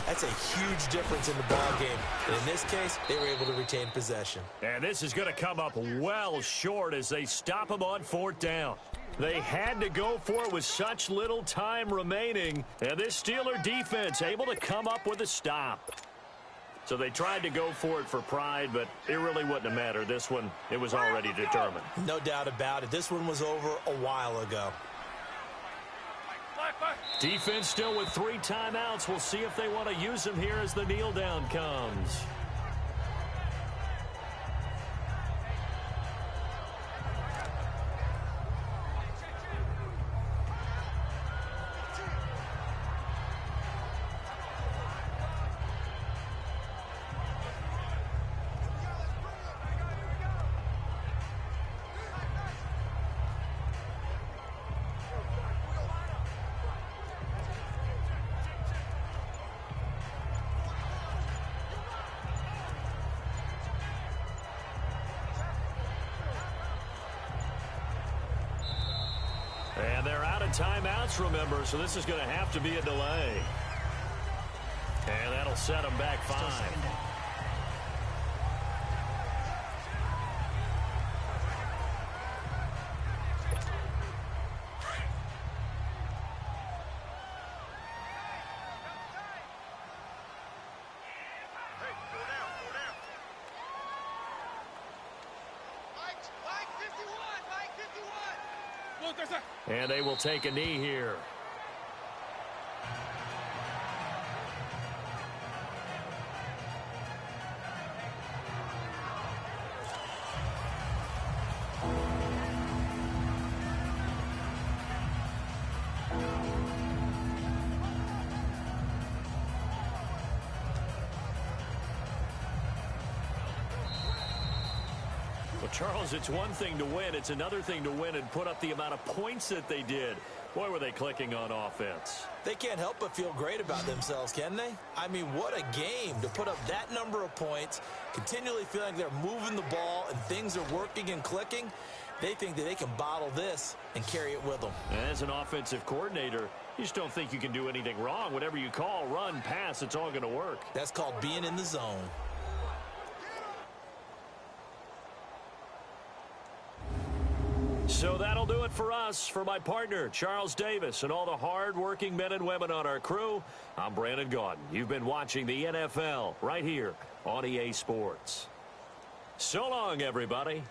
S3: that's a huge difference in the ball game. And in this case, they were able to retain possession.
S2: And this is going to come up well short as they stop him on 4th down. They had to go for it with such little time remaining. And this Steeler defense able to come up with a stop. So they tried to go for it for pride, but it really wouldn't have mattered. This one, it was already determined.
S3: No doubt about it. This one was over a while ago.
S2: Defense still with 3 timeouts. We'll see if they want to use them here as the kneel down comes. And they're out of timeouts, remember, so this is going to have to be a delay. And that'll set them back 5. And they will take a knee here. Charles, it's one thing to win. It's another thing to win and put up the amount of points that they did. Boy, were they clicking on offense.
S3: They can't help but feel great about themselves, can they? I mean, what a game to put up that number of points, continually feeling they're moving the ball and things are working and clicking. They think that they can bottle this and carry it with them.
S2: As an offensive coordinator, you just don't think you can do anything wrong. Whatever you call, run, pass, it's all going to work.
S3: That's called being in the zone.
S2: So that'll do it for us. For my partner, Charles Davis, and all the hard-working men and women on our crew, I'm Brandon Gaudin. You've been watching the NFL right here on EA Sports. So long, everybody.